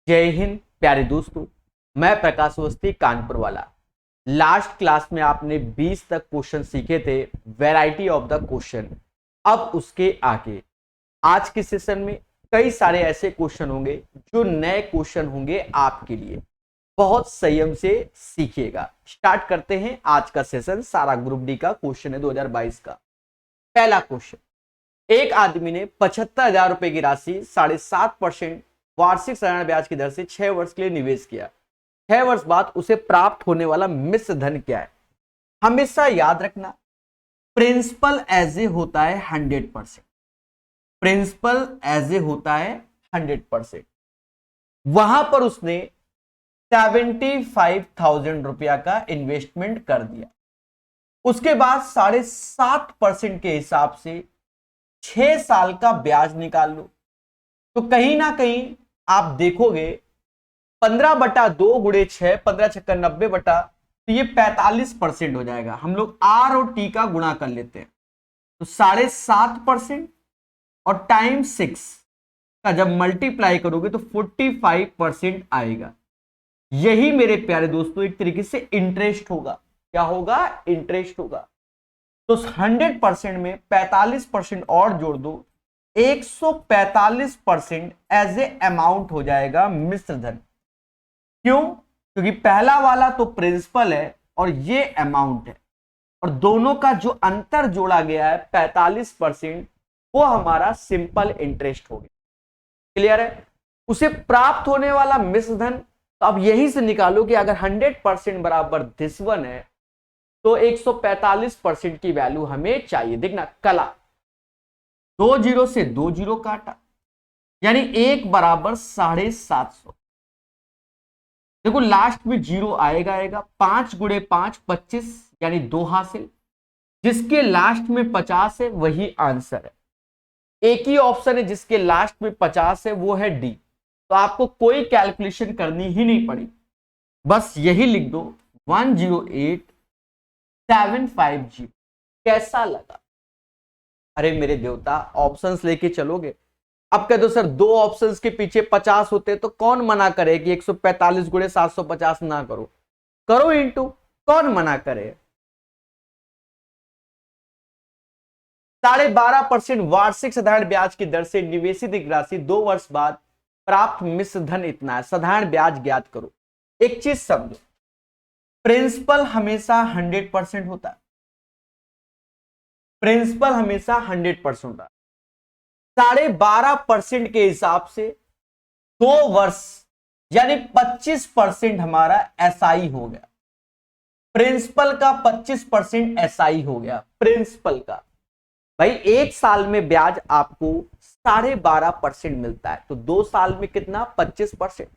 जय हिंद प्यारे दोस्तों। मैं प्रकाश अवस्थी कानपुर वाला। लास्ट क्लास में आपने 20 तक क्वेश्चन सीखे थे, वैरायटी ऑफ द क्वेश्चन। अब उसके आगे आज के सेशन में कई सारे ऐसे क्वेश्चन होंगे जो नए क्वेश्चन होंगे आपके लिए। बहुत संयम से सीखिएगा। स्टार्ट करते हैं आज का सेशन। सारा ग्रुप डी का क्वेश्चन है 2022 का। पहला क्वेश्चन, एक आदमी ने 75,000 रुपए की राशि 7.5% वार्षिक साधारण ब्याज की दर से 6 वर्ष के लिए निवेश किया। 6 वर्ष बाद उसे प्राप्त होने वाला मिश्र धन क्या है? हमेशा याद रखना, प्रिंसिपल एज ए होता है 100%। प्रिंसिपल एज ए होता है 100%। वहां पर उसने 75,000 रुपया का इन्वेस्टमेंट कर दिया। उसके बाद 7.5% के हिसाब से 6 साल का ब्याज निकाल लो। तो कहीं ना कहीं आप देखोगे 15/2 गुणे 6, 15 छक्का 90 बटा, तो ये 45% हो जाएगा। हम लोग आर और टी का गुणा कर लेते हैं, तो 7.5% और टाइम 6 का जब मल्टीप्लाई करोगे तो 45% आएगा। यही मेरे प्यारे दोस्तों एक तरीके से इंटरेस्ट होगा। क्या होगा? इंटरेस्ट होगा। तो 100% में 45% और जोड़ दो, 145% एज ए अमाउंट हो जाएगा मिश्र धन। क्यों? क्योंकि पहला वाला तो प्रिंसिपल है और ये अमाउंट है, और दोनों का जो अंतर जोड़ा गया है 45%, वो हमारा सिंपल इंटरेस्ट हो गया। क्लियर है? उसे प्राप्त होने वाला मिश्र धन, तो अब यही से निकालो कि अगर 100% बराबर दिस वन है तो 145% की वैल्यू हमें चाहिए। देखना, कला 2 जीरो से 2 जीरो काटा, यानी 1 बराबर 750। देखो लास्ट में जीरो आएगा। 5 गुणे 5 25, यानी 2 हासिल। जिसके लास्ट में 50 है वही आंसर है। एक ही ऑप्शन है जिसके लास्ट में 50 है, वो है डी। तो आपको कोई कैलकुलेशन करनी ही नहीं पड़ी, बस यही लिख दो 108750। कैसा लगा? अरे मेरे देवता, ऑप्शंस लेके चलोगे? अब कह दो सर 2 ऑप्शंस के पीछे 50 होते तो कौन मना करे कि 145 गुणे 750 ना करो? करो इंटू, कौन मना करे? 12.5% वार्षिक साधारण ब्याज की दर से निवेशित एक राशि 2 वर्ष बाद प्राप्त मिश्र धन इतना है। साधारण ब्याज ज्ञात करो। एक चीज समझो, प्रिंसिपल हमेशा 100% होता है। प्रिंसिपल हमेशा 100% होता है। 12.5% के हिसाब से 2 वर्ष यानी 25% हमारा एसआई हो गया। प्रिंसिपल का 25% एसआई हो गया। प्रिंसिपल का भाई, एक साल में ब्याज आपको 12.5% मिलता है, तो 2 साल में कितना? 25%।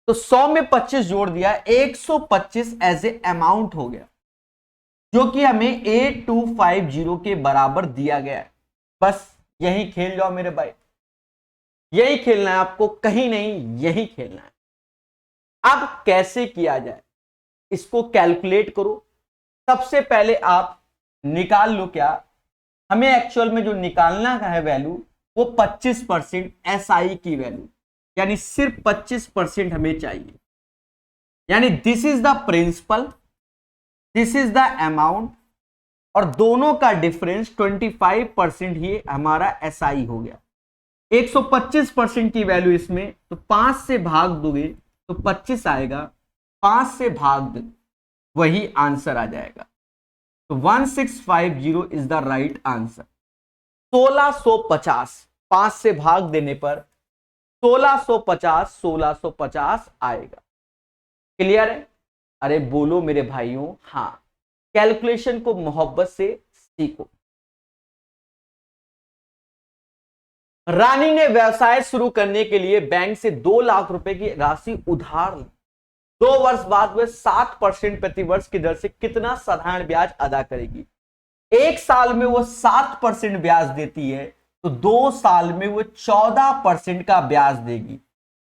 तो 100 में 25 जोड़ दिया, 125 एज ए अमाउंट हो गया, जो कि हमें 8250 के बराबर दिया गया है। बस यही खेल जाओ मेरे भाई, यही खेलना है आपको, कहीं नहीं, यही खेलना है। अब कैसे किया जाए इसको कैलकुलेट करो। सबसे पहले आप निकाल लो, क्या हमें एक्चुअल में जो निकालना का है वैल्यू, वो 25% एसआई की वैल्यू, यानी सिर्फ 25% हमें चाहिए। यानी this is the principal, this is the amount, और दोनों का डिफरेंस 25% ही हमारा एसआई हो गया। 125% की वैल्यू इसमें, तो 5 से भाग दोगे तो 25 आएगा, 5 से भाग दो वही आंसर आ जाएगा। तो 1650 इज द राइट आंसर। 1650, 5 से भाग देने पर 1650 आएगा। क्लियर है? अरे बोलो मेरे भाइयों हाँ। कैलकुलेशन को मोहब्बत से सीखो। रानी ने व्यवसाय शुरू करने के लिए बैंक से 2 लाख रुपए की राशि उधार ली। 2 वर्ष बाद वह 7% प्रति वर्ष की दर से कितना साधारण ब्याज अदा करेगी? एक साल में वो 7% ब्याज देती है, तो 2 साल में वो 14% का ब्याज देगी।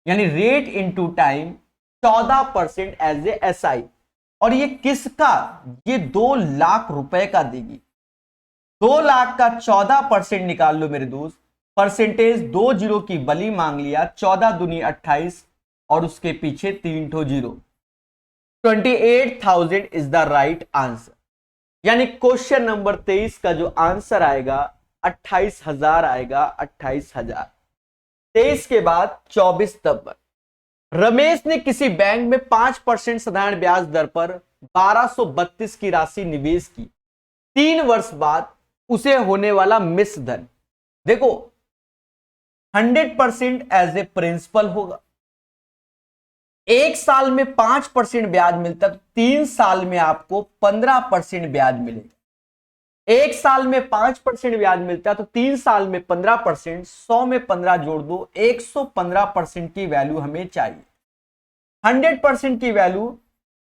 यानी rate into time 14% as a SI. और ये किसका? ये 2 लाख रुपए का देगी। 2 लाख का 14% निकाल लो मेरे दोस्त। परसेंटेज 2 जीरो की बली मांग लिया, 14 दूनी 28 और उसके पीछे 3 ठो zero. 28,000 is the right answer. यानी क्वेश्चन नंबर 23 का जो आंसर आएगा 28,000 आएगा, 28,000। 23 के बाद 24 नंबर, रमेश ने किसी बैंक में 5% साधारण ब्याज दर पर 1232 की राशि निवेश की। 3 वर्ष बाद उसे होने वाला मिश्र धन, देखो 100% एज ए प्रिंसिपल होगा। 1 साल में 5% ब्याज मिलता तो 3 साल में आपको 15% ब्याज मिलेगा। 1 साल में 5% ब्याज मिलता तो 3 साल में 15%, 100 में 15 जोड़ दो, 115% की वैल्यू हमें चाहिए। 100% की वैल्यू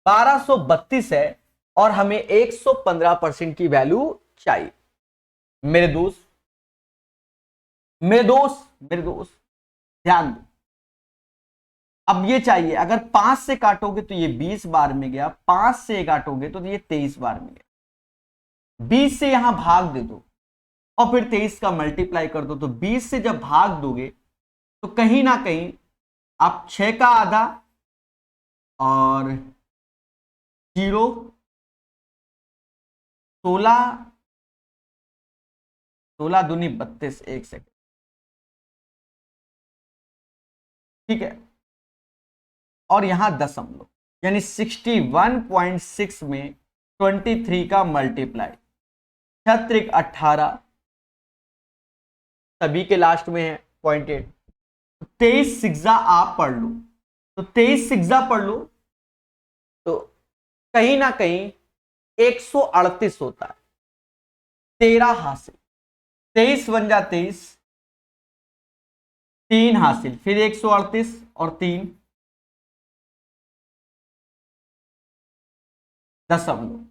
1232 है और हमें 115% की वैल्यू चाहिए। मेरे दोस्त ध्यान दो, अब ये चाहिए, अगर 5 से काटोगे तो ये 20 बार में गया, 5 से काटोगे तो ये 23 बार में गया। 20 से यहां भाग दे दो और फिर 23 का मल्टीप्लाई कर दो, तो 20 से जब भाग दोगे तो कहीं ना कहीं आप 6 का आधा और 0 16 दूनी 32, 1 सेकेंड, ठीक है, और यहां दशमलव, यानी 61.6 में 23 का मल्टीप्लाई, 18 सभी के लास्ट में है 0.8, 23 सिक्सा आप पढ़ लो, तो 23 सिक्सा पढ़ लो तो कहीं ना कहीं 138 होता है। 13 हासिल, 23 बन जा 23, 3 हासिल, फिर 138 और 3 दशमलव,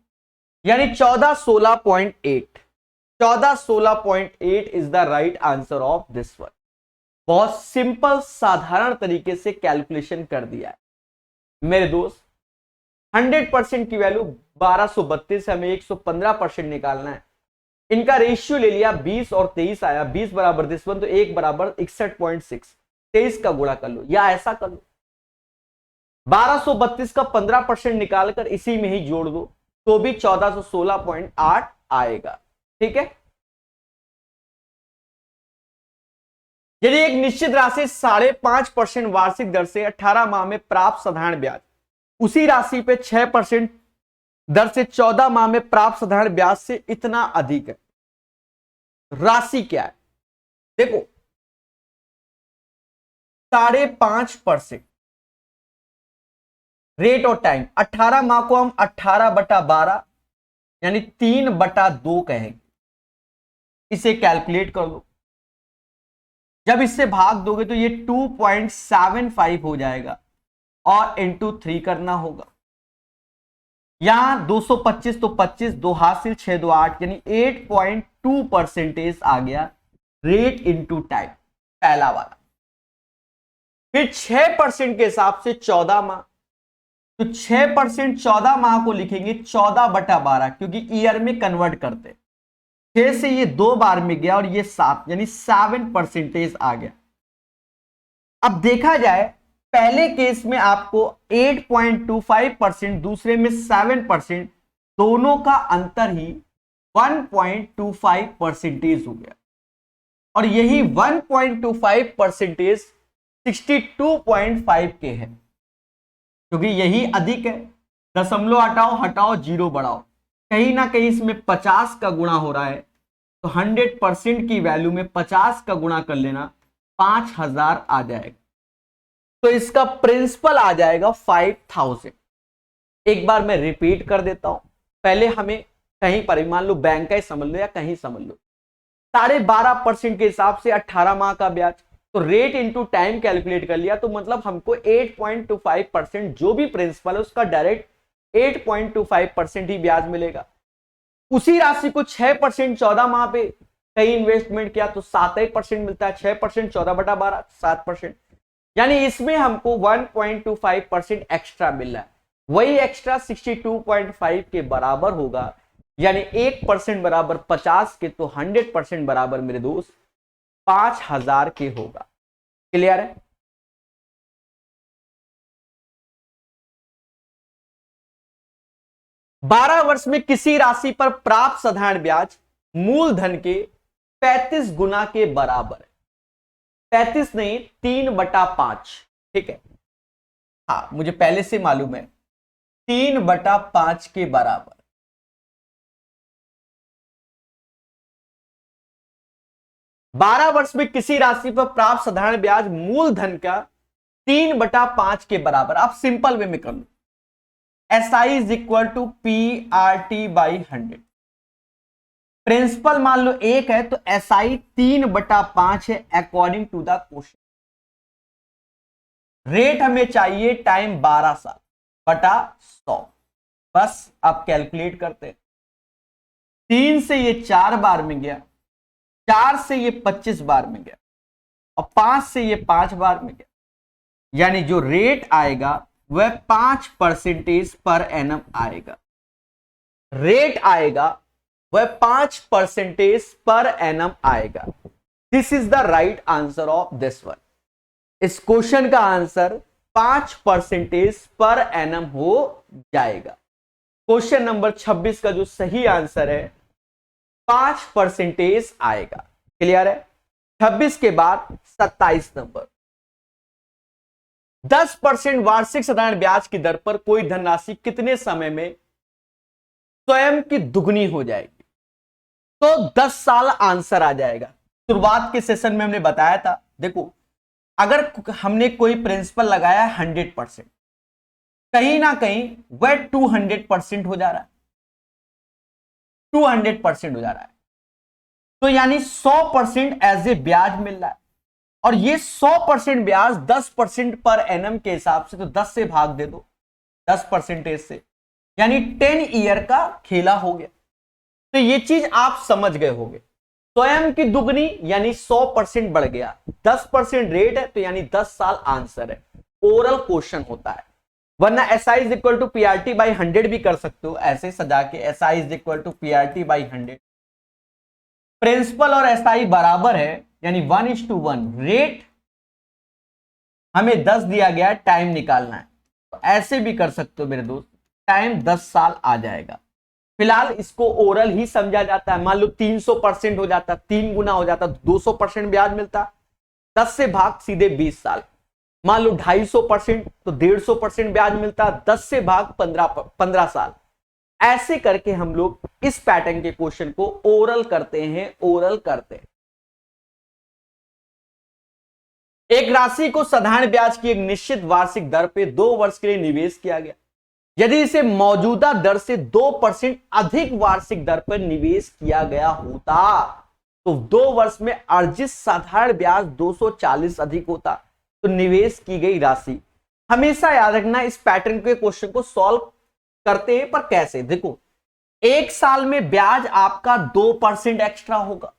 यानी 1416.8। 1416.8 is the right answer of this one. बहुत सिंपल साधारण तरीके से कैलकुलेशन कर दिया है मेरे दोस्त। 100% की वैल्यू 1232, हमें 115% निकालना है। इनका रेशियो ले लिया 20 और 23 आया, 20 बराबर दिस वन तो 1 बराबर 61.6, 23 का गुणा कर लो या ऐसा कर लो, 1232 का 15% निकालकर इसी में ही जोड़ दो तो भी 1416.8 आएगा। ठीक है, यदि एक निश्चित राशि 5.5% वार्षिक दर से 18 माह में प्राप्त साधारण ब्याज उसी राशि पे 6% दर से 14 माह में प्राप्त साधारण ब्याज से इतना अधिक है, राशि क्या है? देखो 5.5% रेट और टाइम, 18 माह को हम 18/12 यानी 3/2 कहेंगे। इसे कैलकुलेट कर लो, जब इससे भाग दोगे तो ये 2.75 हो जाएगा और इंटू 3 करना होगा। यहां 225 तो 25, 2 हासिल, 6 2 8, यानी 8.2% आ गया रेट इंटू टाइम, पहला वाला। फिर 6% के हिसाब से 14 माह, तो 6% 14 माह को लिखेंगे 14/12 क्योंकि ईयर में कन्वर्ट करते। 6 से ये 2 बार में गया और ये 7 यानी 7% आ गया। अब देखा जाए पहले केस में आपको 8.25%, दूसरे में 7%, दोनों का अंतर ही 1.25% हो गया और यही 1.25% 62.5 के है क्योंकि यही अधिक है। दशमलव हटाओ, हटाओ, जीरो बढ़ाओ, कहीं ना कहीं इसमें 50 का गुणा हो रहा है तो 100% की वैल्यू में 50 का गुणा कर लेना, 5000 आ जाएगा। तो इसका प्रिंसिपल आ जाएगा 5000। एक बार मैं रिपीट कर देता हूं, पहले हमें कहीं पर मान लो बैंक का ही समझ लो या कहीं समझ लो, 12.5% के हिसाब से 18 माह का ब्याज, तो रेट इंटू टाइम कैलकुलेट कर लिया, तो मतलब हमको 8.25% जो भी प्रिंसिपल है उसका डायरेक्ट 8.25% ही ब्याज मिलेगा। उसी राशि को 6% 14 माह पे कहीं इन्वेस्टमेंट किया तो 7% मिलता है, 6% 14/12 7%, यानी इसमें हमको 1.25% एक्स्ट्रा मिल रहा है। वही एक्स्ट्रा 62.5 के बराबर होगा, यानी 1% बराबर 50 के, तो 100% बराबर मेरे दोस्त 5000 के होगा। क्लियर है? 12 वर्ष में किसी राशि पर प्राप्त साधारण ब्याज मूलधन के 35 गुना के बराबर है। 35 नहीं, 3/5। ठीक है, हाँ मुझे पहले से मालूम है, 3/5 के बराबर। बारह वर्ष में किसी राशि पर प्राप्त साधारण ब्याज मूलधन का 3/5 के बराबर। आप सिंपल वे में कर लो, SI is equal to PRT/100। Principal मान लो 1 है तो SI 3/5 है according to the question. Rate हमें चाहिए टाइम 12 साल बटा 100। बस आप कैलकुलेट करते हैं, 3 से ये 4 बार में गया, 4 से ये 25 बार में गया और 5 से ये 5 बार में गया, यानी जो रेट आएगा वह 5% पर एनम आएगा। रेट आएगा वह 5% पर एनम आएगा। This is the right answer of this one. इस क्वेश्चन का आंसर 5% पर एनम हो जाएगा। क्वेश्चन नंबर 26 का जो सही आंसर है 5% आएगा। क्लियर है? 26 के बाद 27 नंबर, 10% वार्षिक साधारण ब्याज की दर पर कोई धनराशि कितने समय में स्वयं की दुगनी हो जाएगी? तो 10 साल आंसर आ जाएगा। शुरुआत के सेशन में हमने बताया था, देखो अगर हमने कोई प्रिंसिपल लगाया 100%, कहीं ना कहीं वह 200% हो जा रहा है, 200% हो जा रहा है, तो यानी 100% एज ए ब्याज मिल रहा है। और ये 100% ब्याज 10% पर एनम के हिसाब से, तो 10 से भाग दे दो 10% से, यानी 10 ईयर का खेला हो गया। तो ये चीज आप समझ गए होंगे। स्वयं की दुगनी यानी 100% बढ़ गया, 10% रेट है तो यानी 10 साल आंसर है। ओरल क्वेश्चन होता है, वरना SI is equal to PRT/100 भी कर सकते हो ऐसे सजा के, SI is equal to PRT/100। Principal और SI बराबर है यानी 1:1। रेट हमें 10 दिया गया, टाइम निकालना है, तो ऐसे भी कर सकते हो मेरे दोस्त, टाइम 10 साल आ जाएगा। फिलहाल इसको ओरल ही समझा जाता है। मान लो 300% हो जाता, 3 गुना हो जाता, 200% ब्याज मिलता, 10 से भाग सीधे 20 साल। मान लो 250% तो 150% ब्याज मिलता, 10 से भाग 15 साल। ऐसे करके हम लोग इस पैटर्न के क्वेश्चन को ओरल करते हैं, ओरल करते हैं। एक राशि को साधारण ब्याज की एक निश्चित वार्षिक दर पे 2 वर्ष के लिए निवेश किया गया। यदि इसे मौजूदा दर से 2% अधिक वार्षिक दर पर निवेश किया गया होता तो 2 वर्ष में अर्जित साधारण ब्याज 240 अधिक होता। तो निवेश की गई राशि, हमेशा याद रखना इस पैटर्न के क्वेश्चन को सॉल्व करते हैं, पर कैसे? देखो, एक साल में ब्याज आपका 2% एक्स्ट्रा होगा,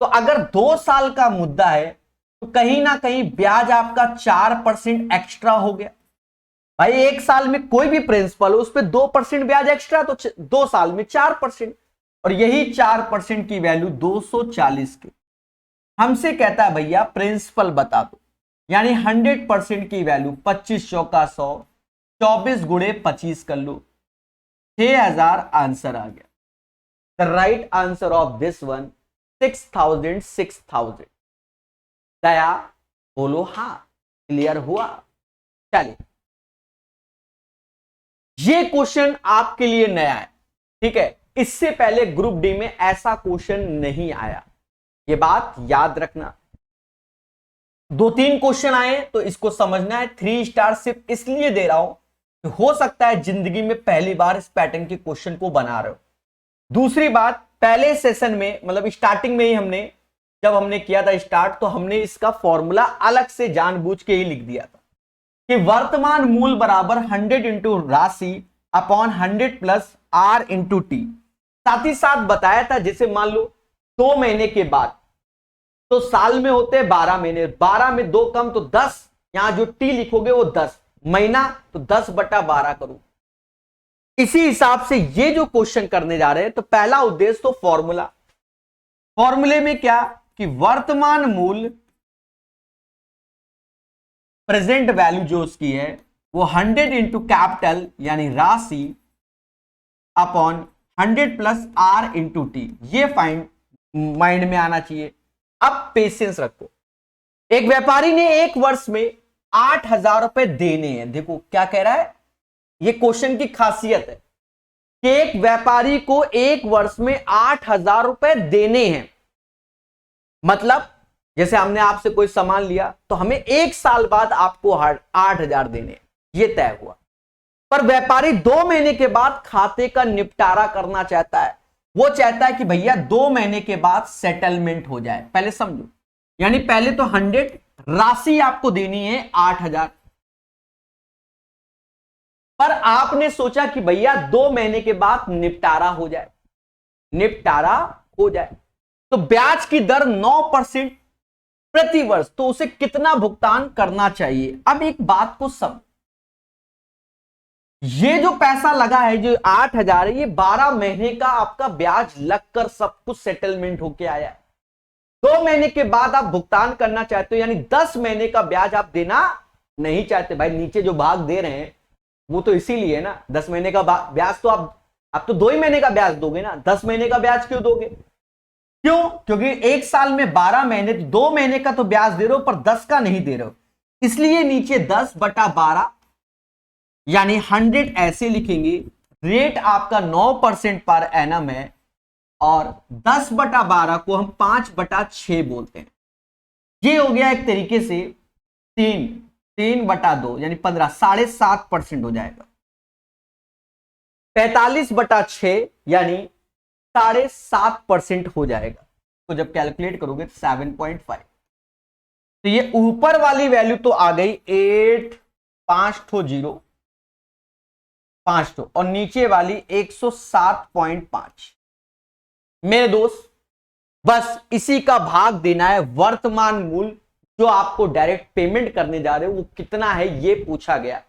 तो अगर 2 साल का मुद्दा है तो कहीं ना कहीं ब्याज आपका 4% एक्स्ट्रा हो गया। भाई एक साल में कोई भी प्रिंसिपल हो उस पर 2% ब्याज एक्स्ट्रा, तो 2 साल में 4%, और यही 4% की वैल्यू 240 की हमसे कहता है भैया प्रिंसिपल बता दो, यानी 100% की वैल्यू 25 चौका 100, 24 गुणे 25 कर लो, 6000 आंसर आ गया। The right answer of this one 6000। गया? बोलो हाँ। क्लियर हुआ? चलिए, ये क्वेश्चन आपके लिए नया है, ठीक है? इससे पहले ग्रुप डी में ऐसा क्वेश्चन नहीं आया, ये बात याद रखना। 2-3 क्वेश्चन आए तो इसको समझना है। 3 स्टार सिर्फ इसलिए दे रहा हूं, हो सकता है जिंदगी में पहली बार इस पैटर्न के क्वेश्चन को बना रहे हो। दूसरी बात, पहले सेशन में मतलब स्टार्टिंग में ही जब हमने किया था स्टार्ट, तो हमने इसका फॉर्मूला अलग से जानबूझ के ही लिख दिया था कि वर्तमान मूल बराबर 100 इंटू राशि upon 100 plus R into T. साथ ही साथ बताया था जैसे मान लो 2 महीने के बाद, तो साल में होते हैं 12 महीने, 12 में 2 कम तो 10, यहां जो टी लिखोगे वो 10, महीना तो 10/12 करो। इसी हिसाब से ये जो क्वेश्चन करने जा रहे हैं, तो पहला उद्देश्य तो फॉर्मूला, फॉर्मूले में क्या कि वर्तमान मूल प्रेजेंट वैल्यू जो उसकी है वो 100 इंटू कैपिटल यानी राशि upon 100 plus R into T, ये फाइंड माइंड में आना चाहिए। अब पेशेंस रखो। एक व्यापारी ने एक वर्ष में 8,000 रुपए देने हैं। देखो क्या कह रहा है, ये क्वेश्चन की खासियत है कि एक व्यापारी को एक वर्ष में 8,000 रुपए देने हैं। मतलब जैसे हमने आपसे कोई सामान लिया तो हमें एक साल बाद आपको 8,000 देने हैं, ये तय हुआ। पर व्यापारी 2 महीने के बाद खाते का निपटारा करना चाहता है। वो चाहता है कि भैया 2 महीने के बाद सेटलमेंट हो जाए। पहले समझो, यानी पहले तो 100 राशि आपको देनी है 8,000, पर आपने सोचा कि भैया 2 महीने के बाद निपटारा हो जाए, निपटारा हो जाए तो ब्याज की दर 9% प्रति वर्ष, तो उसे कितना भुगतान करना चाहिए। अब एक बात को सब, ये जो पैसा लगा है, जो 8,000 है, ये 12 महीने का आपका ब्याज लगकर सब कुछ सेटलमेंट होके आया है। 2 महीने के बाद आप भुगतान करना चाहते हो, यानी 10 महीने का ब्याज आप देना नहीं चाहते। भाई नीचे जो भाग दे रहे हैं वो तो इसीलिए ना, 10 महीने का ब्याज तो आप तो 2 ही महीने का ब्याज दोगे ना, 10 महीने का ब्याज क्यों दोगे? क्यों? क्योंकि एक साल में 12 महीने, 2 महीने का तो ब्याज दे रहे हो पर 10 का नहीं दे रहे हो, इसलिए नीचे 10/12 यानी 100 ऐसे लिखेंगे। रेट आपका 9% पर एनम है और 10/12 को हम 5/6 बोलते हैं। ये हो गया एक तरीके से 3/2 यानी 15, 7.5% हो जाएगा। 45/6 यानी 7.5% हो जाएगा। तो जब कैलकुलेट करोगे तो 7.5, तो ये ऊपर वाली वैल्यू तो आ गई 8, 5 ठो 0, 5 ठो, और नीचे वाली 107.5। मेरे दोस्त बस इसी का भाग देना है। वर्तमान मूल्य जो आपको डायरेक्ट पेमेंट करने जा रहे हो वो कितना है, ये पूछा गया।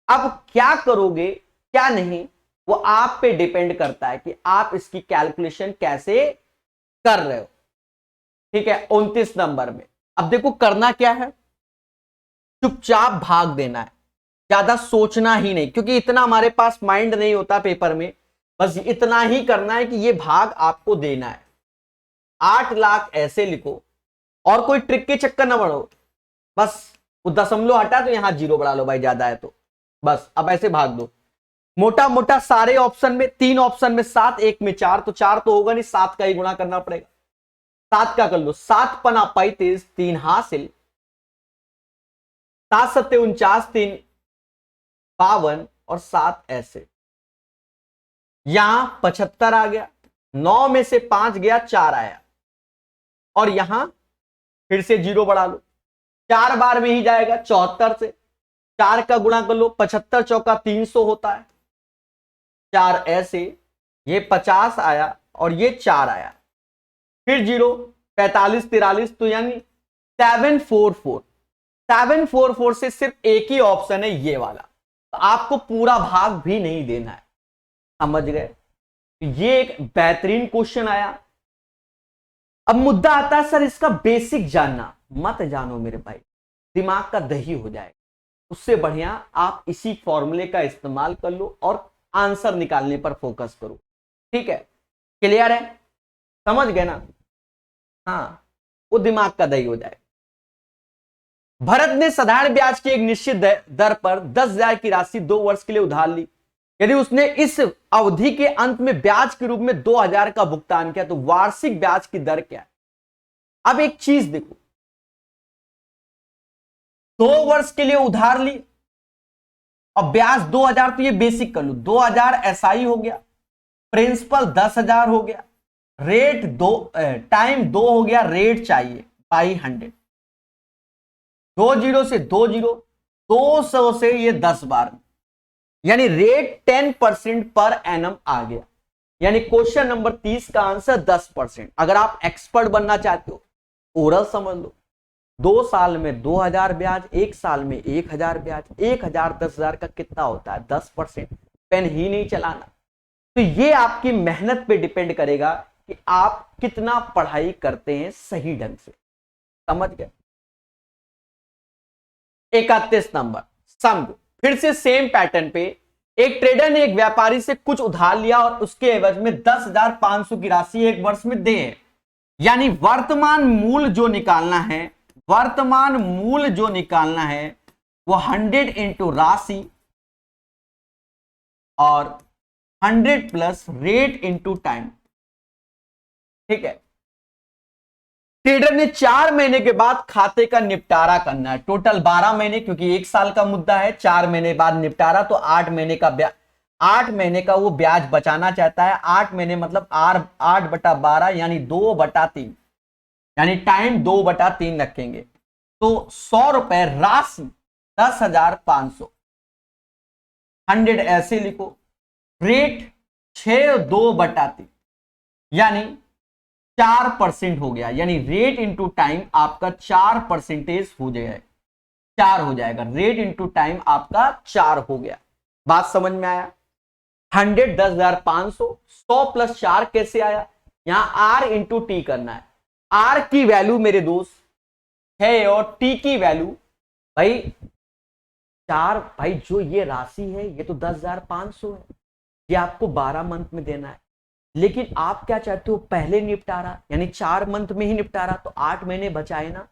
अब क्या करोगे क्या नहीं, वो आप पे डिपेंड करता है कि आप इसकी कैलकुलेशन कैसे कर रहे हो। ठीक है, 29 नंबर में अब देखो करना क्या है, चुपचाप भाग देना है, ज्यादा सोचना ही नहीं, क्योंकि इतना हमारे पास माइंड नहीं होता पेपर में। बस इतना ही करना है कि ये भाग आपको देना है। 8 लाख ऐसे लिखो और कोई ट्रिक के चक्कर ना बढ़ो, बस वो दशमलव हटा तो यहां 0 बढ़ा लो भाई, ज्यादा है तो बस। अब ऐसे भाग दो मोटा मोटा सारे ऑप्शन में, 3 ऑप्शन में 7, 1 में 4, तो 4 तो होगा नहीं, 7 का ही गुणा करना पड़ेगा। 7 का कर लो, 7 पना 35, 3 हासिल, 7 सत्ते 49, 3 52 और 7 ऐसे। यहां 75 आ गया, 9 में से 5 गया, 4 आया, और यहां फिर से 0 बढ़ा लो, 4 बार में ही जाएगा 74 से। 4 का गुणा कर लो, 75 चौका 300 होता है, 4 ऐसे, ये 50 आया और ये 4 आया, फिर 0, 45, 43, तो यानी 744। 744 से सिर्फ एक ही ऑप्शन है ये वाला, तो आपको पूरा भाग भी नहीं देना है। समझ गए? ये एक बेहतरीन क्वेश्चन आया। अब मुद्दा आता है सर इसका बेसिक जानना। मत जानो मेरे भाई, दिमाग का दही हो जाएगा। उससे बढ़िया आप इसी फॉर्मूले का इस्तेमाल कर लो और आंसर निकालने पर फोकस करो। ठीक है, क्लियर है? समझ गए ना? हाँ, वो दिमाग का दही हो जाए। भरत ने साधारण ब्याज की एक निश्चित दर पर 10,000 की राशि 2 वर्ष के लिए उधार ली। यदि उसने इस अवधि के अंत में ब्याज के रूप में 2,000 का भुगतान किया तो वार्षिक ब्याज की दर क्या है? अब एक चीज देखो, 2 वर्ष के लिए उधार ली और ब्याज 2,000, तो ये बेसिक कर लो, 2,000 एसआई हो गया, प्रिंसिपल 10,000 हो गया, रेट 2, टाइम 2 हो गया, रेट चाहिए बाई 100, 20 से 20, 200 से ये 10 बार, यानी रेट 10% पर एनम आ गया। यानी क्वेश्चन नंबर 30 का आंसर 10%। अगर आप एक्सपर्ट बनना चाहते हो, ओरल समझ लो, 2 साल में 2,000 ब्याज, 1 साल में 1,000 ब्याज, 1,000 10,000 का कितना होता है? 10%। पेन ही नहीं चलाना। तो ये आपकी मेहनत पे डिपेंड करेगा कि आप कितना पढ़ाई करते हैं सही ढंग से। समझ गए? 31 नंबर समझो, फिर से सेम पैटर्न पे एक ट्रेडर ने एक व्यापारी से कुछ उधार लिया और उसके एवज में 10,500 की राशि एक वर्ष में दे है। यानी वर्तमान मूल्य जो निकालना है, वर्तमान मूल्य जो निकालना है वो 100 इंटू राशि और 100 प्लस रेट इंटू टाइम। ठीक है, ट्रेडर ने 4 महीने के बाद खाते का निपटारा करना है। टोटल 12 महीने, क्योंकि 1 साल का मुद्दा है, 4 महीने बाद निपटारा, तो 8 महीने का 8 महीने का वो ब्याज बचाना चाहता है। 8 महीने मतलब 8/12 यानी 2/3, यानी टाइम 2/3 रखेंगे। तो 100 रुपए राशि 10,500, 100 ऐसे लिखो, रेट 6/2/3 यानी 4% हो गया। यानी रेट इंटू टाइम आपका 4% हो जाएगा, 4 हो जाएगा। रेट इंटू टाइम आपका 4 हो गया। बात समझ में आया? 100 10,500, 100 प्लस 4 कैसे आया? यहां आर इंटू टी करना है। आर की वैल्यू मेरे दोस्त है और टी की वैल्यू भाई 4। भाई जो ये राशि है ये तो 10,500 है, ये आपको 12 मंथ में देना है। लेकिन आप क्या चाहते हो? पहले निपटारा, यानी 4 मंथ में ही निपटारा, तो 8 महीने बचाए ना।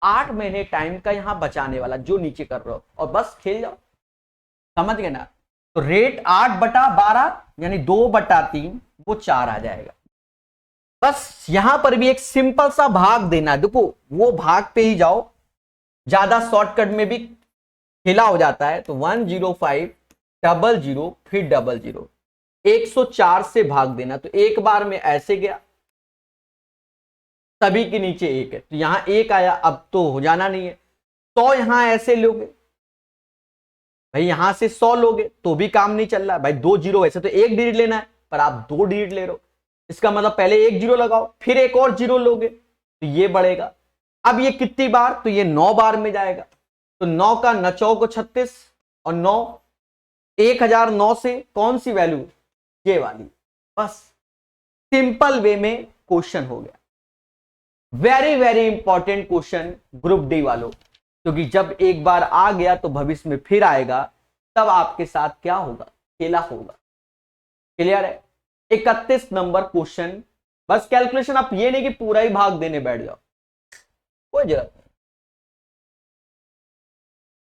8 महीने टाइम का यहां बचाने वाला जो नीचे कर रहे हो, और बस खेल जाओ। समझ गए ना? तो रेट 8/12 यानी 2/3, वो 4 आ जाएगा। बस यहां पर भी एक सिंपल सा भाग देना। देखो वो भाग पे ही जाओ, ज्यादा शॉर्टकट में भी खेला हो जाता है। तो 105 00 फिर 00, 104 से भाग देना। तो एक बार में ऐसे गया, सभी के नीचे 1 है, तो यहां 1 आया। अब तो हो जाना नहीं है। 100 यहां ऐसे लोगे भाई, यहां से 100 लोगे तो भी काम नहीं चल रहा भाई। 2 जीरो, वैसे तो 1 डिजिट लेना है पर आप 2 डिजिट ले रहे हो। इसका मतलब पहले 1 जीरो लगाओ, फिर एक और जीरो लोगे तो ये बढ़ेगा। अब ये कितनी बार? तो ये 9 बार में जाएगा। तो 9 का 9 को 36 और 9 1009 से कौन सी वैल्यू? ये वाली। बस सिंपल वे में क्वेश्चन हो गया। Very very important question group D वालों, क्योंकि जब एक बार आ गया तो भविष्य में फिर आएगा, तब आपके साथ क्या होगा? खेला होगा। क्लियर है? 31 नंबर क्वेश्चन। बस कैलकुलेशन, आप ये नहीं कि पूरा ही भाग देने बैठ जाओ, कोई जरूरत नहीं।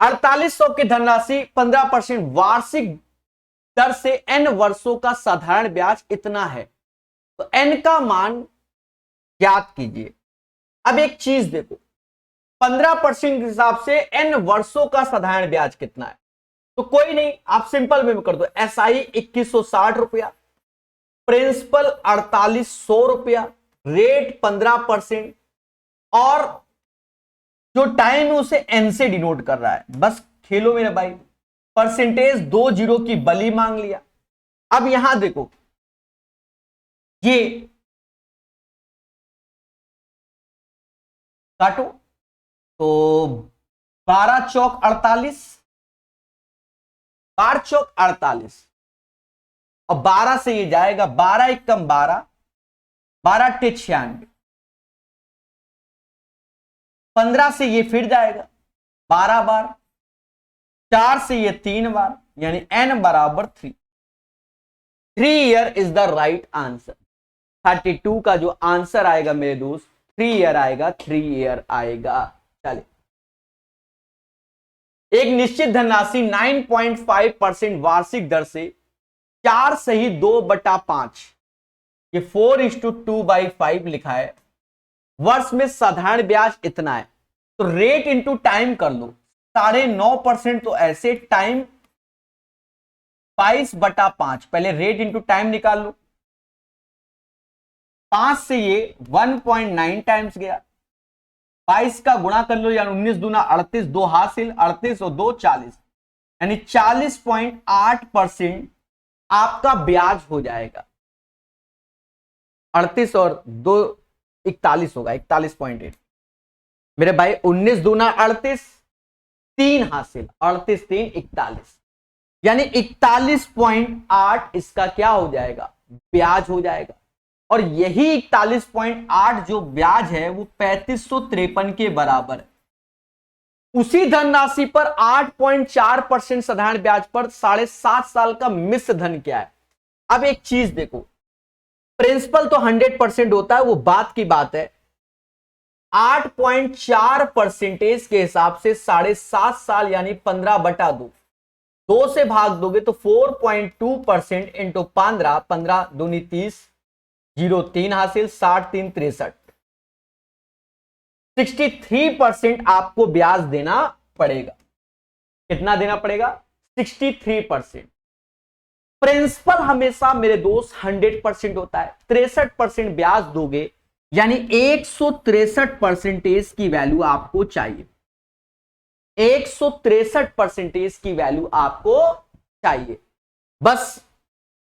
4800 की धनराशि 15% वार्षिक दर से n वर्षों का साधारण ब्याज इतना है, तो n का मान ज्ञात कीजिए। अब एक चीज देखो, 15% के हिसाब से n वर्षों का साधारण ब्याज कितना है? तो कोई नहीं, आप सिंपल में कर दो। SI 2160 रुपया, प्रिंसिपल 4800 रुपया, रेट 15%, और जो टाइम है उसे n से डिनोट कर रहा है। बस खेलो मेरे भाई, परसेंटेज 2 जीरो की बली मांग लिया। अब यहां देखो, ये काटो तो 12 चौक 48, 12 चौक 48, और 12 से ये जाएगा 12 एकम 12, 12 टे 96, 15 से ये फिर जाएगा 12 बार, 4 से ये 3 बार, यानी n बराबर 3। 3 year is the right answer. 32 का जो आंसर आएगा मेरे दोस्त, 3 ईयर आएगा, 3 ईयर आएगा। चलिए, एक निश्चित धनराशि 9.5% वार्षिक दर से 4 सही 2/5, ये 4:2/5 लिखा है, वर्ष में साधारण ब्याज इतना है। तो रेट इंटू टाइम कर लो, 9.5% तो ऐसे, टाइम 22/5। पहले रेट इंटू टाइम निकाल लो। 5 से ये 1.9 टाइम्स गया, 22 का गुणा कर लो, यानी 19 दूना 38, 2 हासिल, 38 और 2 40, यानी 40.8% आपका ब्याज हो जाएगा। 38 और 2 41 होगा, 41.8 मेरे भाई। 19 दूना 38, 3 हासिल, 38 3 41, यानी 41.8 इसका क्या हो जाएगा? ब्याज हो जाएगा। और यही 41.8 जो ब्याज है वो 3553 के बराबर है। उसी धनराशि पर 8.4% साधारण ब्याज पर 7.5 साल का मिश्र धन क्या है। अब एक चीज देखो, प्रिंसिपल तो 100% होता है, वो बात की बात है। 8.4% के हिसाब से 7.5 साल यानी 15/2, 2 से भाग दोगे तो 4.2% इंटू 15, 15 दूनी 30, 0 3 हासिल, 60 3 63, 63% आपको ब्याज देना पड़ेगा। कितना देना पड़ेगा? 63%। प्रिंसिपल हमेशा मेरे दोस्त 100% होता है, 63% ब्याज दोगे यानी 163% की वैल्यू आपको चाहिए। 163% की वैल्यू आपको चाहिए। बस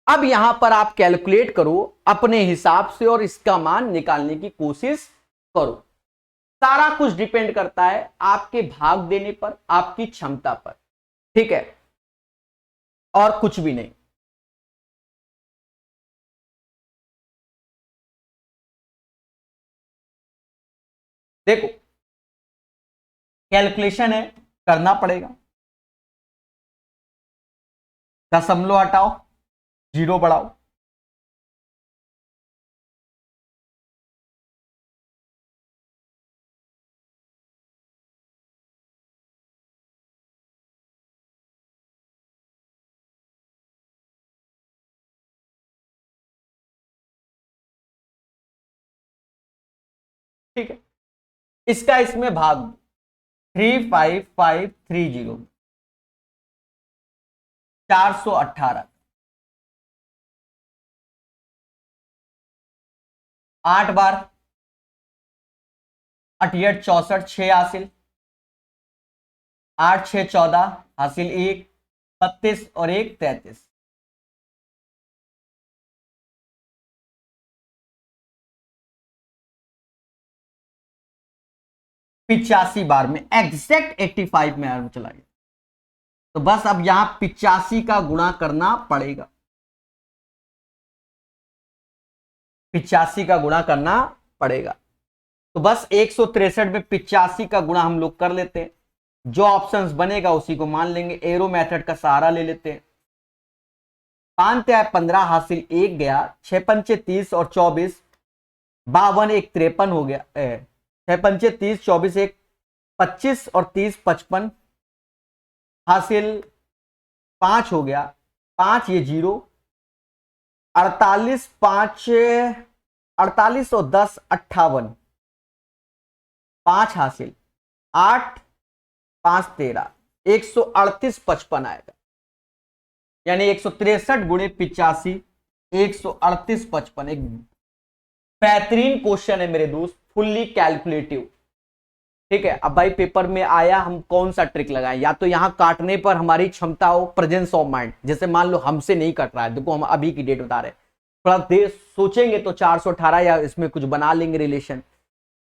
अब यहां पर आप कैलकुलेट करो अपने हिसाब से और इसका मान निकालने की कोशिश करो। सारा कुछ डिपेंड करता है आपके भाग देने पर, आपकी क्षमता पर, ठीक है, और कुछ भी नहीं। देखो कैलकुलेशन है, करना पड़ेगा। दशमलव हटाओ, जीरो बढ़ाओ, ठीक है। इसका इसमें भाग 35530, 418, 8 बार 88 64, 6 हासिल, 8 6 14 हासिल, 1 32 और 1 33। पिचासी बार में एग्जैक्ट 85 में चला गया। तो बस अब यहां 85 का गुणा करना पड़ेगा, 85 का गुणा करना पड़ेगा। तो बस 163 में 85 का गुणा हम लोग कर लेते हैं, जो ऑप्शंस बनेगा उसी को मान लेंगे। एरो मेथड का सहारा ले लेते हैं। 5 है 15 हासिल, 1 गया, 6 पंचे 30 और 24, 52 1 53 हो गया, 6 पंचे 30, 24 1 25 और 30 55 हासिल, 5 हो गया, 5 ये 0, 48 5 48 और 10 58, 5 हासिल, 8 5 13, 138 55 आएगा। यानी 163 गुणे 85, 138 55। एक बेहतरीन क्वेश्चन है मेरे दोस्त, फुल्ली कैलकुलेटिव, ठीक है। अब भाई पेपर में आया, हम कौन सा ट्रिक लगाएं? या तो यहां काटने पर हमारी क्षमता हो, प्रेजेंस ऑफ माइंड, जैसे मान लो हमसे नहीं कट रहा है, देखो हम अभी की डेट बता रहे हैं, थोड़ा देर सोचेंगे तो 418 या इसमें कुछ बना लेंगे रिलेशन।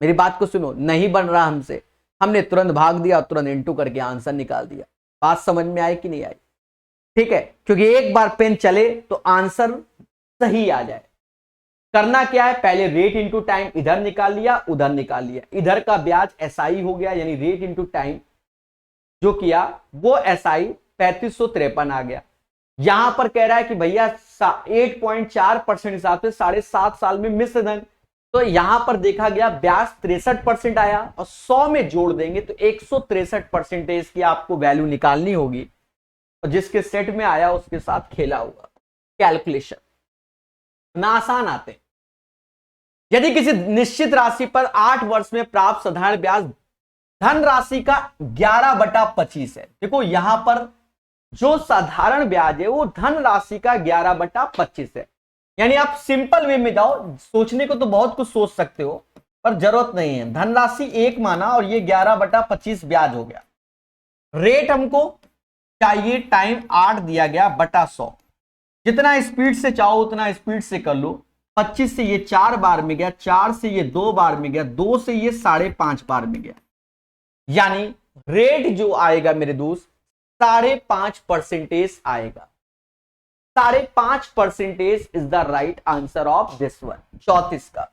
मेरी बात को सुनो, नहीं बन रहा हमसे, हमने तुरंत भाग दिया, तुरंत इंटू करके आंसर निकाल दिया। बात समझ में आई कि नहीं आई? ठीक है, क्योंकि एक बार पेन चले तो आंसर सही आ जाए। करना क्या है, पहले रेट इंटू टाइम इधर निकाल लिया, उधर निकाल लिया, इधर का ब्याज एसआई हो गया, यानी रेट इंटू टाइम जो किया वो एसआई 3553 आ गया। यहां पर कह रहा है कि भैया 8.4% हिसाब से 7.5 साल में मिश्र धन, तो यहां पर देखा गया ब्याज 63% आया, और 100 में जोड़ देंगे तो 163% की आपको वैल्यू निकालनी होगी, और जिसके सेट में आया उसके साथ खेला हुआ कैलकुलेशन ना आसान आते। यदि किसी निश्चित राशि पर 8 वर्ष में प्राप्त साधारण ब्याज धन राशि का 11/25 है। देखो यहां पर जो साधारण ब्याज है वो धन राशि का 11/25 है। यानी आप सिंपल वे में जाओ, सोचने को तो बहुत कुछ सोच सकते हो पर जरूरत नहीं है। धनराशि 1 माना और ये 11/25 ब्याज हो गया। रेट हमको चाहिए, टाइम 8 दिया गया बटा 100। जितना स्पीड से चाहो उतना स्पीड से कर लो। 25 से ये 4 बार में गया, 4 से ये 2 बार में गया, 2 से ये 5.5 बार में गया। यानी रेट जो आएगा मेरे दोस्त 5.5% आएगा। 5.5% is the right answer of this one. 34 का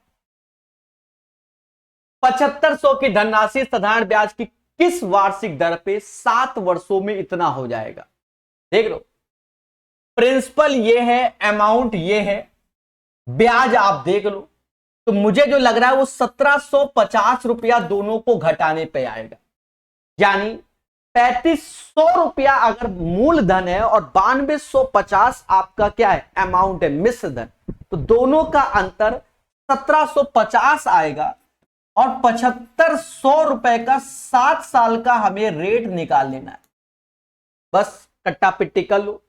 7500 की धनराशि साधारण ब्याज की किस वार्षिक दर पे 7 वर्षों में इतना हो जाएगा। देख लो, प्रिंसिपल ये है, अमाउंट ये है, ब्याज आप देख लो। तो मुझे जो लग रहा है वो 1750 रुपया दोनों को घटाने पे आएगा, यानी 3500 रुपया अगर मूलधन है और 9250 आपका क्या है, अमाउंट है, मिश्र धन, तो दोनों का अंतर 1750 आएगा और 7500 रुपए का 7 साल का हमें रेट निकाल लेना है। बस कट्टा पिट्टी कर लो,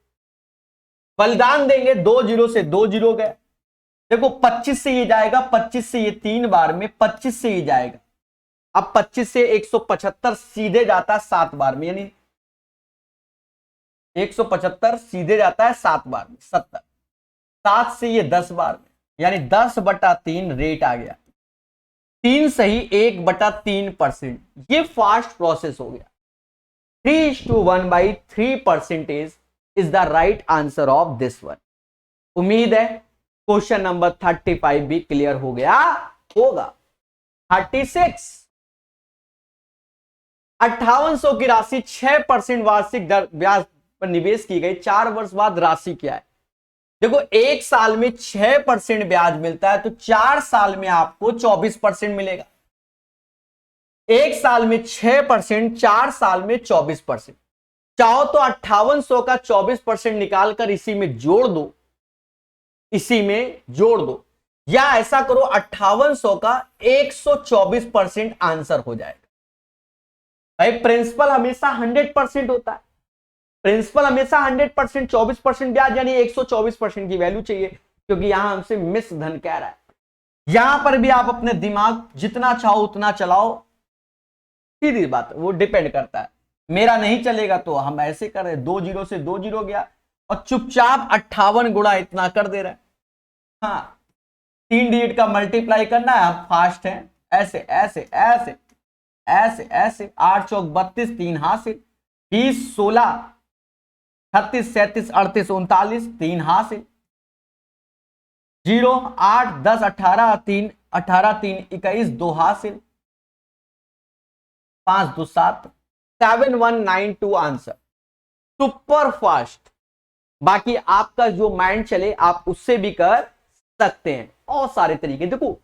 बलिदान देंगे, 2 जीरो से 2 जीरो गए। देखो 25 से ये जाएगा, 25 से ये 3 बार में, 25 से ये जाएगा, अब 25 से 175 सीधे जाता है 7 बार में, यानी 175 सीधे जाता है 7 बार में, 70। 7 से ये 10 बार में, यानी 10/3 रेट आ गया। 3 सही 1/3%। ये फास्ट प्रोसेस हो गया। 3:1/3% is the right answer of this one. उम्मीद है क्वेश्चन नंबर 35 भी क्लियर हो गया होगा। 36, 5800 की राशि 6% वार्षिक दर ब्याज पर निवेश की गई, 4 वर्ष बाद राशि क्या है। देखो 1 साल में 6% ब्याज मिलता है, तो 4 साल में आपको 24% मिलेगा। 1 साल में 6%, 4 साल में 24%। चाहो तो 5800 का 24% निकालकर इसी में जोड़ दो, इसी में जोड़ दो, या ऐसा करो 5800 का 124% आंसर हो जाएगा। भाई प्रिंसिपल हमेशा 100% होता है, प्रिंसिपल हमेशा 100%, 24% ब्याज यानी 124% की वैल्यू चाहिए, क्योंकि यहां हमसे मिश्र धन कह रहा है। यहां पर भी आप अपने दिमाग जितना चाहो उतना चलाओ, सीधी बात, वो डिपेंड करता है। मेरा नहीं चलेगा तो हम ऐसे कर रहे, 2 जीरो से 2 जीरो गया और चुपचाप 58 गुणा इतना कर दे रहे हैं। हाँ, 3 डिजिट का मल्टीप्लाई करना है, हम फास्ट हैं, ऐसे ऐसे ऐसे ऐसे ऐसे, 8 चौक 32, 3 हासिल, 20 16 36 37 38 39, 3 हासिल, 0 8 10 18 3 18 3 21, 2 हासिल, 5 2 7, 7192 आंसर। Super fast. बाकी आपका जो माइंड चले आप उससे भी कर सकते हैं, और सारे तरीके। देखो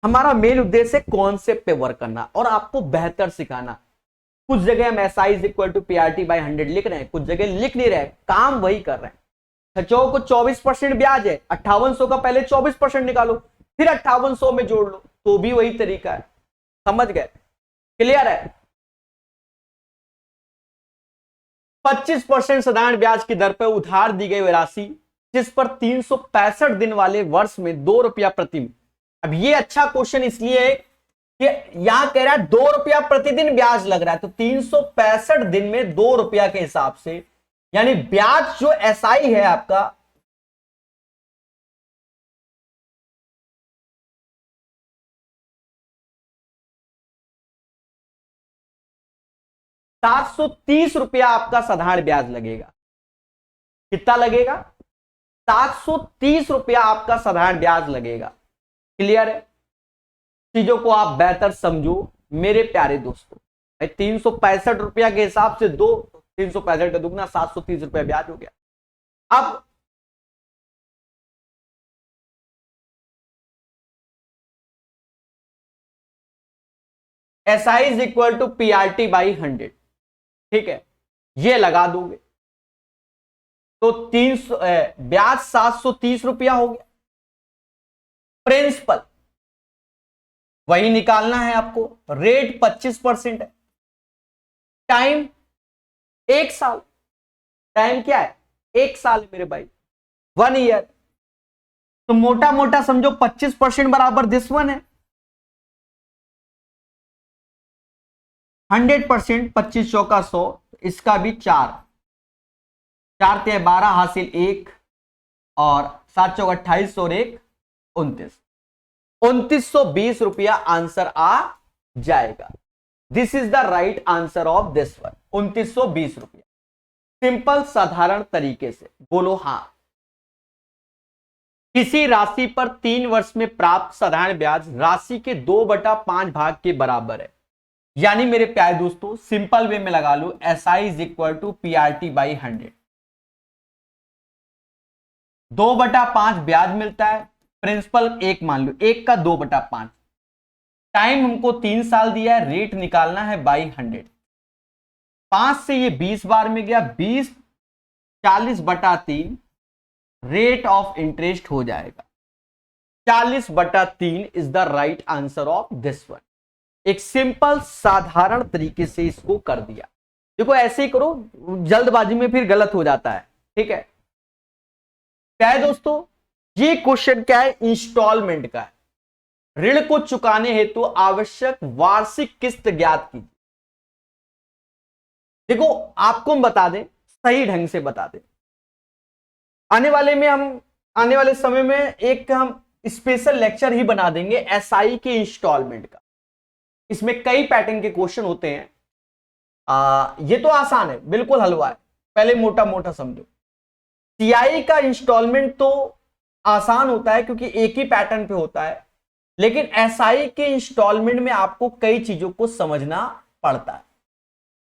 हमारा मेन उद्देश्य है कॉन्सेप्ट पे वर्क करना और आपको बेहतर सिखाना। कुछ जगह हम SI is equal to PRT/100 लिख रहे हैं, कुछ जगह लिख नहीं रहे, काम वही कर रहे हैं। खर्चों को 24% ब्याज है, 5800 का पहले 24% निकालो, फिर 5800 में जोड़ लो, तो भी वही तरीका है। समझ गए? क्लियर है? 25% साधारण ब्याज की दर पर उधार दी गई राशि जिस पर 365 दिन वाले वर्ष में 2 रुपया प्रति। अब ये अच्छा क्वेश्चन इसलिए है कि यहां कह रहा है 2 रुपया प्रतिदिन ब्याज लग रहा है, तो 365 दिन में 2 रुपया के हिसाब से, यानी ब्याज जो SI है आपका, ₹730 आपका साधारण ब्याज लगेगा। कितना लगेगा? ₹730 आपका साधारण ब्याज लगेगा। क्लियर है? चीजों को आप बेहतर समझो मेरे प्यारे दोस्तों। 365 रुपया के हिसाब से 2, 365 का दुगना 730 रुपया ब्याज हो गया। अब SI is equal to PRT/100, ठीक है, ये लगा दोगे तो 300 ब्याज 730 रुपया हो गया। प्रिंसिपल वही निकालना है आपको, रेट 25% है, टाइम 1 साल, टाइम क्या है? 1 साल है मेरे भाई, 1 ईयर। तो मोटा मोटा समझो 25% बराबर दिस वन है, 100%, 25 चौका 100, इसका भी 4 4 ते 12 हासिल 1 और 7 चौक 28 और 1 29, 2920 रुपया आंसर आ जाएगा। This is the right answer of this one, 2920 रुपया। सिंपल साधारण तरीके से बोलो हां। किसी राशि पर 3 वर्ष में प्राप्त साधारण ब्याज राशि के 2/5 भाग के बराबर है, यानी मेरे प्यारे दोस्तों सिंपल वे में लगा लो SI is equal to PRT by 100। 2/5 ब्याज मिलता है, प्रिंसिपल 1 मान लो, 1 का 2/5। टाइम हमको 3 साल दिया है, रेट निकालना है बाई 100। 5 से ये 20 बार में गया, 20 40/3 रेट ऑफ इंटरेस्ट हो जाएगा। 40/3 is the right answer of this one. एक सिंपल साधारण तरीके से इसको कर दिया। देखो ऐसे ही करो, जल्दबाजी में फिर गलत हो जाता है, ठीक है। क्या है दोस्तों, ये क्वेश्चन क्या है, इंस्टॉलमेंट का है। ऋण को चुकाने हेतु आवश्यक वार्षिक किस्त ज्ञात कीजिए। देखो आपको हम बता दें, सही ढंग से बता दें, आने वाले समय में एक हम स्पेशल लेक्चर ही बना देंगे SI के इंस्टॉलमेंट का। इसमें कई पैटर्न के क्वेश्चन होते हैं। ये तो आसान है, बिल्कुल हलवा है, पहले मोटा मोटा समझो। CI का इंस्टॉलमेंट तो आसान होता है क्योंकि एक ही पैटर्न पे होता है, लेकिन SI के इंस्टॉलमेंट में आपको कई चीजों को समझना पड़ता है।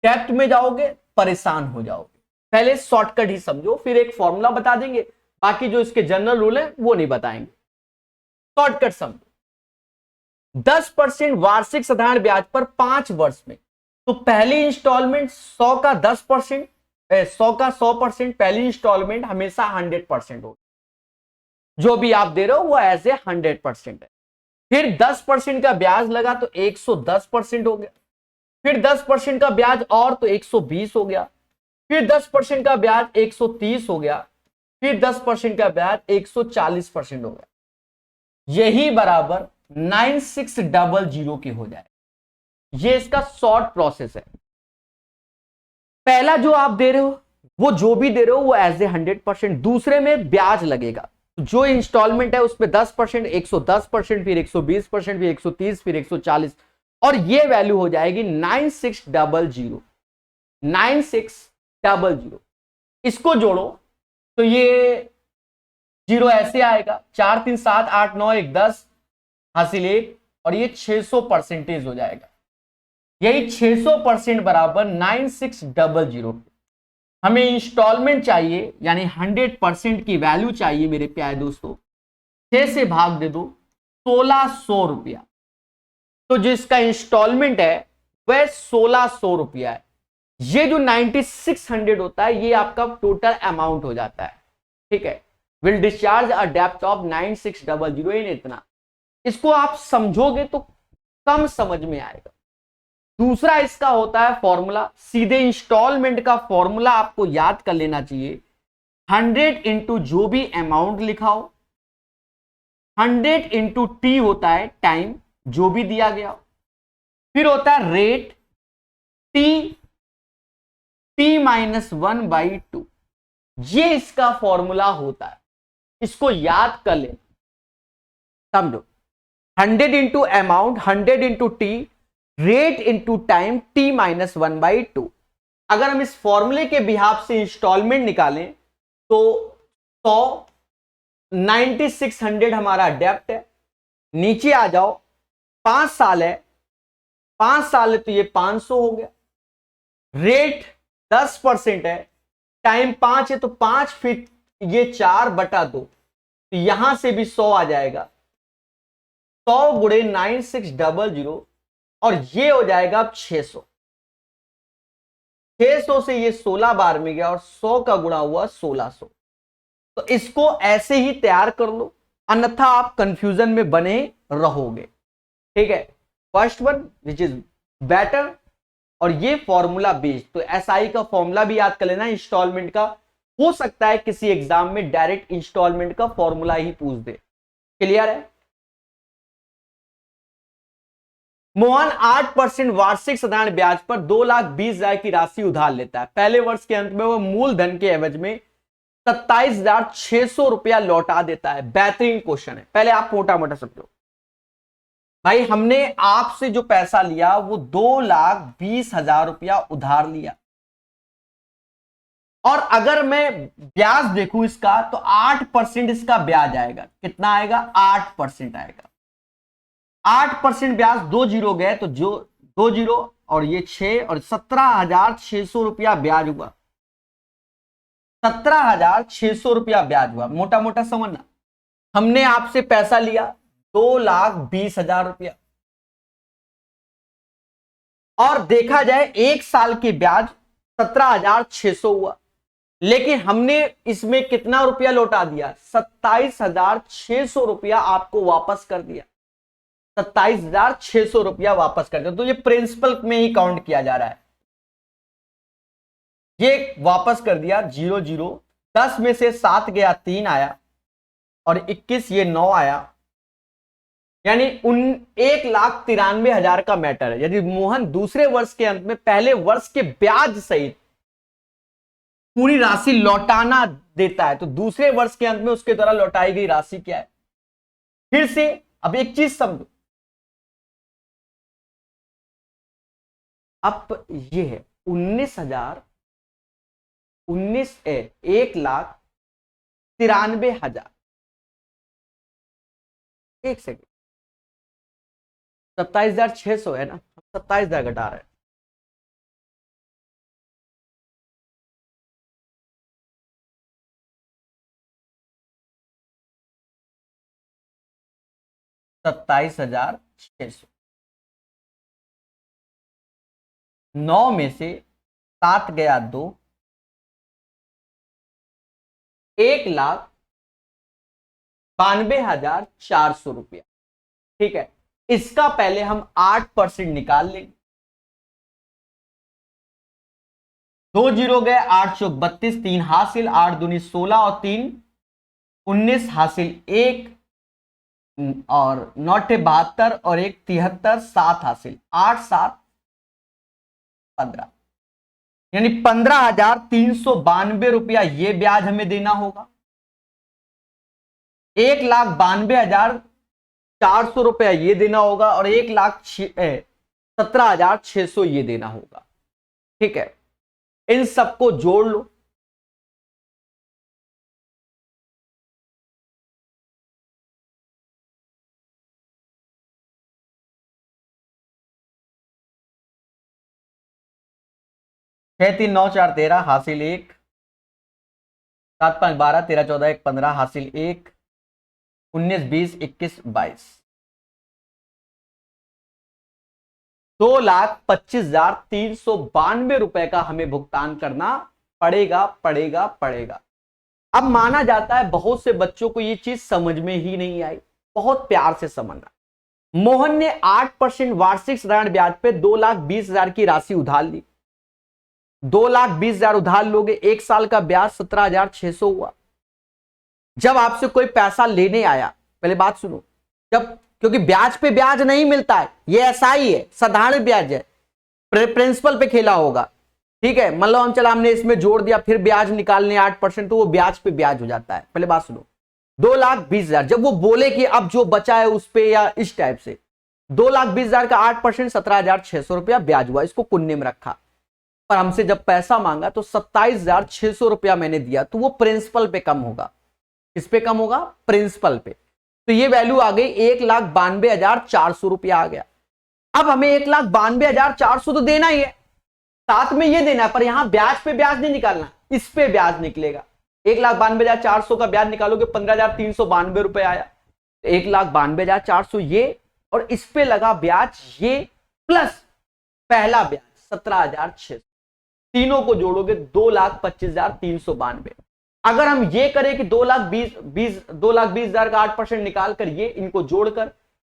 डेप्थ में जाओगे परेशान हो जाओगे। पहले शॉर्टकट ही समझो, फिर एक फॉर्मूला बता देंगे, बाकी जो इसके जनरल रूल है वो नहीं बताएंगे। शॉर्टकट समझो, 10% वार्षिक साधारण ब्याज पर 5 वर्ष में, तो पहली इंस्टॉलमेंट 100 का 10%, 100 का 100%, पहली इंस्टॉलमेंट हमेशा 100% होगी। जो भी आप दे रहे हो वो एज ए 100% है। फिर 10% का ब्याज लगा तो 110% हो गया। फिर 10% का ब्याज और तो 120 हो गया। फिर 10% का ब्याज 130 हो गया। फिर 10% का ब्याज 140% हो गया। यही बराबर 9600 के हो जाए। ये इसका शॉर्ट प्रोसेस है। पहला जो आप दे रहे हो, वो जो भी दे रहे हो वो एज ए 100%, दूसरे में ब्याज लगेगा। जो इंस्टॉलमेंट है उसमें 10%, 110%, फिर 120%, फिर 130, फिर 140, और ये वैल्यू हो जाएगी 9600। 9600 इसको जोड़ो तो ये जीरो ऐसे आएगा, 4 3 7 8 9 1 10 हासिल 1, और ये 600% हो जाएगा। यही 600% बराबर 9600। हमें इंस्टॉलमेंट चाहिए, यानी 100% की वैल्यू चाहिए मेरे प्यारे दोस्तों। 6 से भाग दे दो, 1600 रुपया। तो जिसका इंस्टॉलमेंट है वह 1600 रुपया है। ये जो 9600 होता है ये आपका टोटल अमाउंट हो जाता है, ठीक है। Will discharge a depth of 9600 इन इतना। इसको आप समझोगे तो कम समझ में आएगा। दूसरा इसका होता है फॉर्मूला, सीधे इंस्टॉलमेंट का फॉर्मूला आपको याद कर लेना चाहिए। 100 इंटू जो भी अमाउंट लिखा हो, 100 इंटू टी होता है टाइम जो भी दिया गया, फिर होता है रेट टी -1/2। ये इसका फॉर्मूला होता है, इसको याद कर ले, समझो। 100 into amount, 100 into T, rate into time t -1/2। अगर हम इस फॉर्मूले के बिहाफ से इंस्टॉलमेंट निकालें तो 100, 9600 हमारा डेप्ट है। नीचे आ जाओ, 5 साल है, 5 साल है तो ये 500 हो गया। रेट 10% है, टाइम 5 है तो 5, फिर ये 4/2, तो यहां से भी 100 आ जाएगा। 100 गुणे 9600, और ये हो जाएगा अब 600। 600 से ये 16 बार में गया और 100 का गुणा हुआ 1600। तो इसको ऐसे ही तैयार कर लो, अन्यथा आप कंफ्यूजन में बने रहोगे, ठीक है। First one which is better, और ये फॉर्मूला बेस्ड। तो एसआई का फॉर्मूला भी याद कर लेना इंस्टॉलमेंट का। हो सकता है किसी एग्जाम में डायरेक्ट इंस्टॉलमेंट का फॉर्मूला ही पूछ दे। क्लियर है। मोहन 8% वार्षिक साधारण ब्याज पर 2,20,000 की राशि उधार लेता है। पहले वर्ष के अंत में वह मूलधन के एवज में 27,600 रुपया लौटा देता है। बेहतरीन क्वेश्चन है। पहले आप मोटा मोटा समझो भाई, हमने आपसे जो पैसा लिया वो 2,20,000 रुपया उधार लिया, और अगर मैं ब्याज देखूं इसका तो 8% इसका ब्याज आएगा। कितना आएगा? 8% आएगा। 8% ब्याज, 2 जीरो गए तो जो 2 जीरो और ये 6 और 17,600 रुपया ब्याज हुआ। 17,600 रुपया ब्याज हुआ, मोटा मोटा समझना। हमने आपसे पैसा लिया 2,20,000 रुपया, और देखा जाए 1 साल के ब्याज 17,600 हुआ, लेकिन हमने इसमें कितना रुपया लौटा दिया? 27,600 रुपया आपको वापस कर दिया। 27,600 रुपया वापस कर दिया। तो ये प्रिंसिपल में ही काउंट किया जा रहा है। ये वापस कर दिया 0 0, 10 में से 7 गया, 3 आया, और 21 ये 9 आया, यानी 1,93,000 का मैटर है। यदि मोहन दूसरे वर्ष के अंत में पहले वर्ष के ब्याज सहित पूरी राशि लौटाना देता है, तो दूसरे वर्ष के अंत में उसके द्वारा लौटाई गई राशि क्या है? फिर से अब एक चीज समझो, अब ये है 1,93,000। एक सेकेंड, 27,600 है ना, 27,000 घटा रहे हैं। सत्ताईस हजार 600, 9 में से 7 गया 2, 1,92,400 रुपया। ठीक है, इसका पहले हम 8% निकाल लेंगे। 2 जीरो गए, 8 चौक 32, 3 हासिल, 8 दूनी 16 और 3 19 हासिल, 1 और 9 72 और 1 73, 7 हासिल, 8 7 15, यानी 15,392 रुपया ये ब्याज हमें देना होगा। 1,92,400 रुपया ये देना होगा, और 1,17,600 ये देना होगा। ठीक है, इन सबको जोड़ लो। छह 3 9 4 13 हासिल 1, 7 5 12 13 14 1 15 हासिल 1, 19 20 21 22, 2,25,392 रुपए का हमें भुगतान करना पड़ेगा पड़ेगा पड़ेगा। अब माना जाता है बहुत से बच्चों को ये चीज समझ में ही नहीं आई, बहुत प्यार से समझना। मोहन ने 8% वार्षिक साधारण ब्याज पे 2,20,000 की राशि उधार ली। 2,20,000 उधार लोगे, 1 साल का ब्याज 17,600 हुआ। जब आपसे कोई पैसा लेने आया, पहले बात सुनो, जब, क्योंकि ब्याज पे ब्याज नहीं मिलता है, ये एसआई है, साधारण ब्याज है, प्रिंसिपल पे खेला होगा। ठीक है, मान लो हम चला हमने इसमें जोड़ दिया, फिर ब्याज निकालने 8%, तो वो ब्याज पे ब्याज हो जाता है। पहले बात सुनो, 2,20,000 जब वो बोले कि अब जो बचा है उस पे, या इस टाइप से 2,20,000 का 8% 17,600 रुपया ब्याज हुआ, इसको कुन्ने में रखा। पर हमसे जब पैसा मांगा तो 27,600 रुपया मैंने दिया, तो वो प्रिंसिपल पे कम होगा। किस पे कम होगा? प्रिंसिपल पे। तो ये वैल्यू आ गई 1,92,400 रुपया आ गया। अब हमें 1,92,400 तो देना ही है, साथ में ये देना है, पर यहां ब्याज पे ब्याज नहीं निकालना, इस पे ब्याज निकलेगा। 1,92,400 का ब्याज निकालोगे 15,392 रुपए आया। 1,92,400 ये, और इस पे लगा ब्याज ये, प्लस पहला ब्याज 17,600, तीनों को जोड़ोगे 2,25,392। अगर हम ये करें कि 2,20,000 का 8% निकाल कर ये इनको जोड़कर,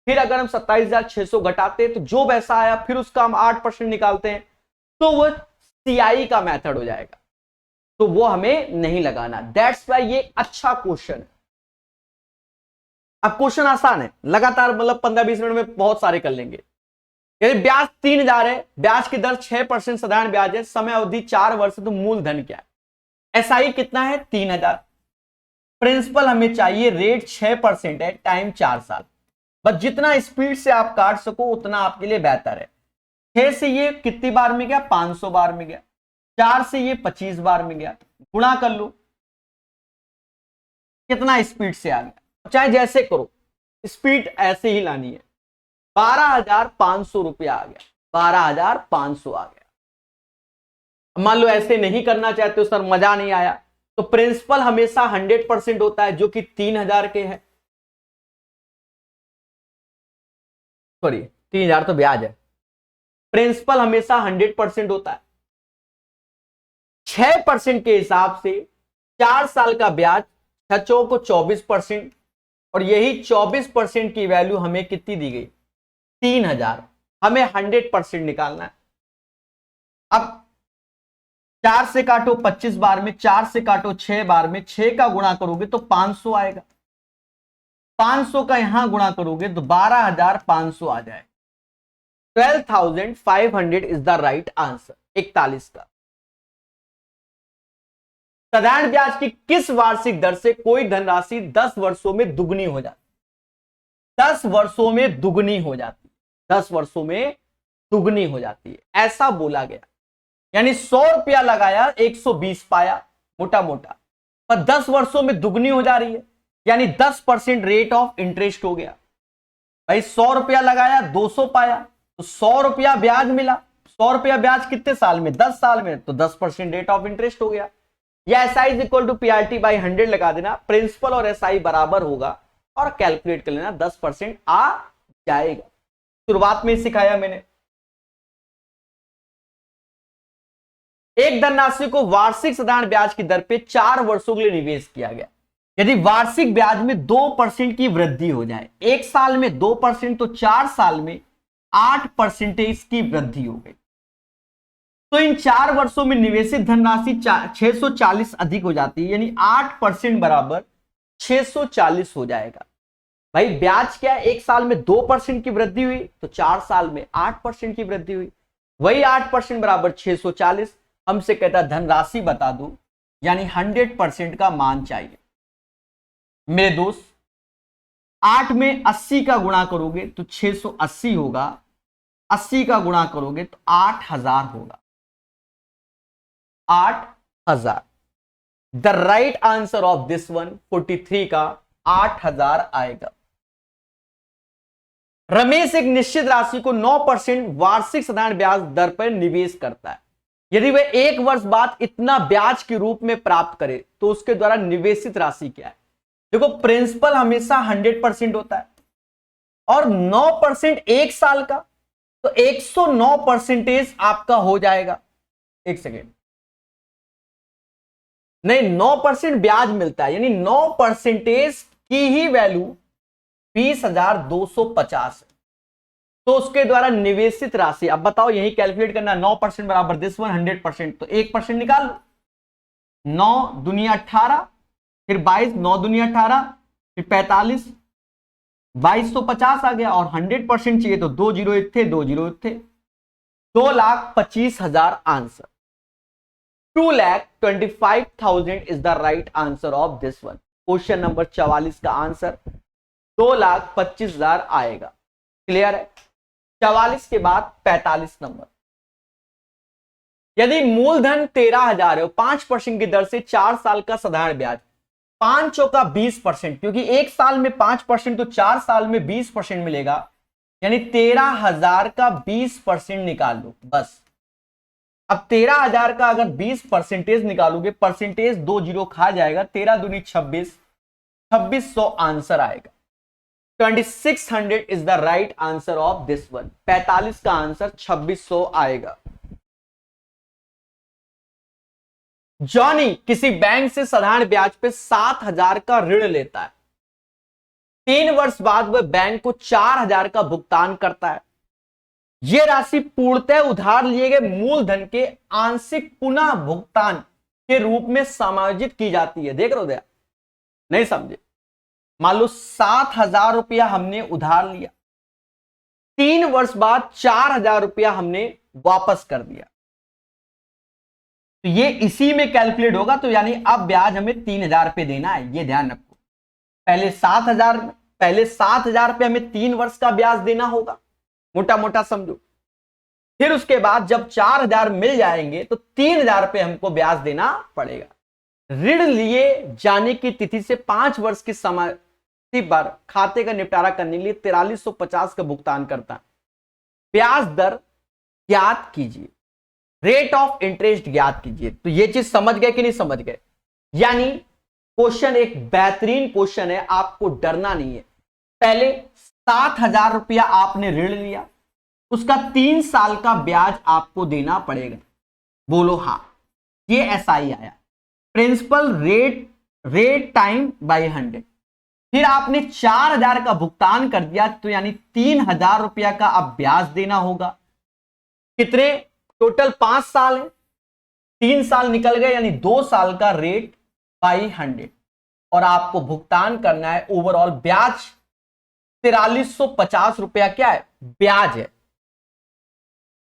फिर अगर हम 27,600 घटाते हैं तो जो पैसा आया फिर उसका हम 8% निकालते हैं, तो वो सीआई का मेथड हो जाएगा, तो वो हमें नहीं लगाना। दैट्स वाई ये अच्छा क्वेश्चन है। अब क्वेश्चन आसान है, लगातार मतलब 15-20 मिनट में बहुत सारे कर लेंगे। यदि ब्याज 3,000 है, ब्याज की दर 6% साधारण ब्याज है, समय अवधि 4 वर्ष है, तो मूलधन क्या है? एसआई कितना है? 3,000। प्रिंसिपल हमें चाहिए, रेट 6% है, टाइम 4 साल। बस जितना स्पीड से आप काट सको उतना आपके लिए बेहतर है। 6 से ये कितनी बार में गया? 500 बार में गया। 4 से ये 25 बार में गया, गुणा कर लो कितना स्पीड से आ गया। चाहे जैसे करो, स्पीड ऐसे ही लानी है। 12,500 रुपया आ गया। 12,500 आ गया। मान लो ऐसे नहीं करना चाहते हो सर, मजा नहीं आया, तो प्रिंसिपल हमेशा 100% होता है जो कि 3,000 के है। सॉरी 3,000 तो ब्याज है, प्रिंसिपल हमेशा 100% होता है। 6% के हिसाब से 4 साल का ब्याज 6 को 24%, और यही 24% की वैल्यू हमें कितनी दी गई, 3,000। हमें 100% निकालना है। अब 4 से काटो 25 बार में, 4 से काटो 6 बार में, 6 का गुणा करोगे तो 500 आएगा। 500 का यहां गुणा करोगे तो 12,500 आ जाएगा। 12,500 इज द राइट आंसर। 41 का। साधारण ब्याज की किस वार्षिक दर से कोई धनराशि 10 वर्षों में दुगनी हो जाती, 10 वर्षों में दुगनी हो जाती है, 10 वर्षों में दुगनी हो जाती है, ऐसा बोला गया। यानी 100 रुपया लगाया 120 पाया, मोटा मोटा, पर 10 वर्षों में दुगनी हो जा रही है, यानी 10% रेट ऑफ इंटरेस्ट हो गया। भाई 100 रुपया लगाया 200 पाया, तो 100 रुपया ब्याज मिला। 100 रुपया ब्याज कितने साल में, 10 साल में, तो 10% रेट ऑफ इंटरेस्ट हो गया। या S I is equal to PRT by 100 लगा देना, प्रिंसिपल और एस आई बराबर होगा और कैलकुलेट कर लेना, 10% आ जाएगा। शुरुआत में सिखाया मैंने। एक धनराशि को वार्षिक साधारण ब्याज की दर पे 4 वर्षों के लिए निवेश किया गया। यदि वार्षिक ब्याज में 2% की वृद्धि हो जाए, एक साल में 2%, तो 4 साल में 8% की वृद्धि हो गई, तो इन 4 वर्षों में निवेशित धनराशि 640 अधिक हो जाती है, यानी 8% बराबर 640 हो जाएगा। भाई ब्याज क्या है, एक साल में 2% की वृद्धि हुई, तो 4 साल में 8% की वृद्धि हुई, वही 8% बराबर 640। हमसे कहता धनराशि बता दो, यानी 100% का मान चाहिए। मेरे दोस्त 8 में 80 का गुणा करोगे तो 680 होगा, 80 का गुणा करोगे तो 8,000 होगा, 8,000। The right answer of this one 43 का 8,000 आएगा। रमेश एक निश्चित राशि को 9% वार्षिक साधारण ब्याज दर पर निवेश करता है। यदि वह 1 वर्ष बाद इतना ब्याज के रूप में प्राप्त करे तो उसके द्वारा निवेशित राशि क्या है। देखो प्रिंसिपल हमेशा 100% होता है और 9% एक साल का, तो 109% आपका हो जाएगा। एक सेकेंड, नहीं 9% ब्याज मिलता है, यानी 9% की ही वैल्यू 20,250 है, तो उसके द्वारा निवेशित राशि। अब बताओ यही कैलकुलेट करना, 9% बराबर दिस वन 100%, तो 1% निकाल लो। 9 दुनिया 18, फिर 22, 9 दुनिया 18, फिर 45, 2250 आ गया, और 100% चाहिए तो 2 जीरो थे, 2 जीरो थे, 2,25,000 answer. 2,25,000 is the right answer of this one. Question number 44 का आंसर 2,25,000 आएगा। क्लियर है। 44 के बाद 45 नंबर। यदि मूलधन 13,000 है, 5% की दर से 4 साल का साधारण ब्याज, 5 का 20%, क्योंकि एक साल में 5% तो 4 साल में 20% मिलेगा, यानी 13,000 का 20% निकाल लो बस। अब 13,000 का अगर 20% निकालोगे, परसेंटेज 2 जीरो खा जाएगा, 13 दूनी 26, 2600 आंसर आएगा। 2600 is the right answer of this one. 45 का आंसर 2600 आएगा। जॉनी किसी बैंक से साधारण ब्याज पे 7,000 का ऋण लेता है। 3 वर्ष बाद वह बैंक को 4,000 का भुगतान करता है। यह राशि पूर्णतः उधार लिए गए मूलधन के आंशिक पुनः भुगतान के रूप में समायोजित की जाती है। देख रहे हो दया, नहीं समझे। मान लो 7,000 रुपया हमने उधार लिया, 3 वर्ष बाद 4,000 रुपया हमने वापस कर दिया, तो ये इसी में कैलकुलेट होगा। तो यानी अब ब्याज हमें 3,000 रुपये देना है, ये ध्यान रखो। पहले 7,000 रुपये हमें 3 वर्ष का ब्याज देना होगा, मोटा मोटा समझो। फिर उसके बाद जब 4,000 मिल जाएंगे तो 3,000 रुपये हमको ब्याज देना पड़ेगा। ऋण लिए जाने की तिथि से 5 वर्ष की समय पर खाते का निपटारा करने के लिए 4350 का भुगतान करता है। ब्याज दर ज्ञात कीजिए, रेट ऑफ इंटरेस्ट ज्ञात कीजिए। तो ये चीज समझ गए कि नहीं समझ गए? यानी क्वेश्चन एक बेहतरीन क्वेश्चन है, आपको डरना नहीं है। पहले 7,000 रुपया आपने ऋण लिया, उसका 3 साल का ब्याज आपको देना पड़ेगा। बोलो हाँ, ये एसआई आया। Principal rate time by 100। फिर आपने 4,000 का भुगतान कर दिया, तो यानी 3,000 रुपया का अब ब्याज देना होगा। कितने? टोटल 5 साल है, 3 साल निकल गए, यानी 2 साल का रेट बाई 100। और आपको भुगतान करना है ओवरऑल ब्याज 4350 रुपया। क्या है? ब्याज है।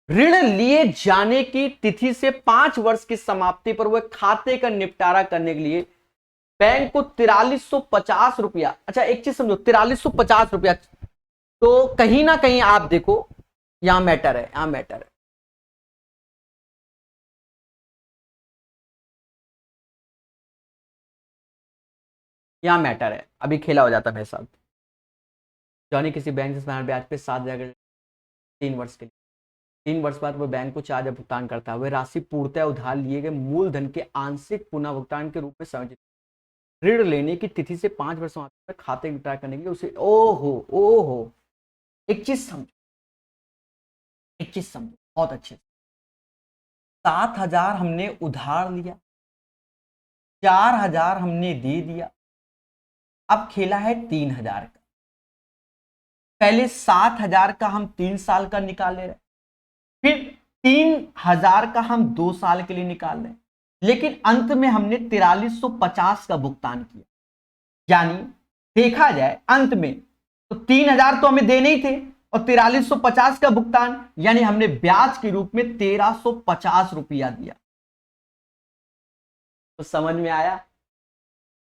ऋण लिए जाने की तिथि से 5 वर्ष की समाप्ति पर वह खाते का निपटारा करने के लिए बैंक को 4350 रुपया। अच्छा एक चीज समझो, 4350 रुपया, तो कहीं ना कहीं आप देखो यहां मैटर है, यहां मैटर है। यहां मैटर है, अभी खेला हो जाता मेरे साथ। जॉनी किसी बैंक से ब्याज पे 7,000 3 वर्ष के लिए, 3 वर्ष बाद वह बैंक को 4,000 भुगतान करता है। वह राशि पूर्णतः उधार लिए गए मूलधन के आंशिक पुनः भुगतान के रूप में समझित। ऋण लेने की तिथि से 5 वर्ष तक खाते विड्रा करने के लिए उसे ओहो एक चीज समझो, एक चीज समझो बहुत अच्छे से। 7,000 हमने उधार लिया, 4,000 हमने दे दिया, अब खेला है 3,000 का। पहले 7,000 का हम 3 साल का निकाल ले रहे, फिर 3,000 का हम 2 साल के लिए निकाल रहे, लेकिन अंत में हमने 4350 का भुगतान किया। यानी देखा जाए अंत में तो 3,000 तो हमें देने ही थे और 4350 का भुगतान, यानी हमने ब्याज के रूप में 1,350 रुपया दिया। तो समझ में आया?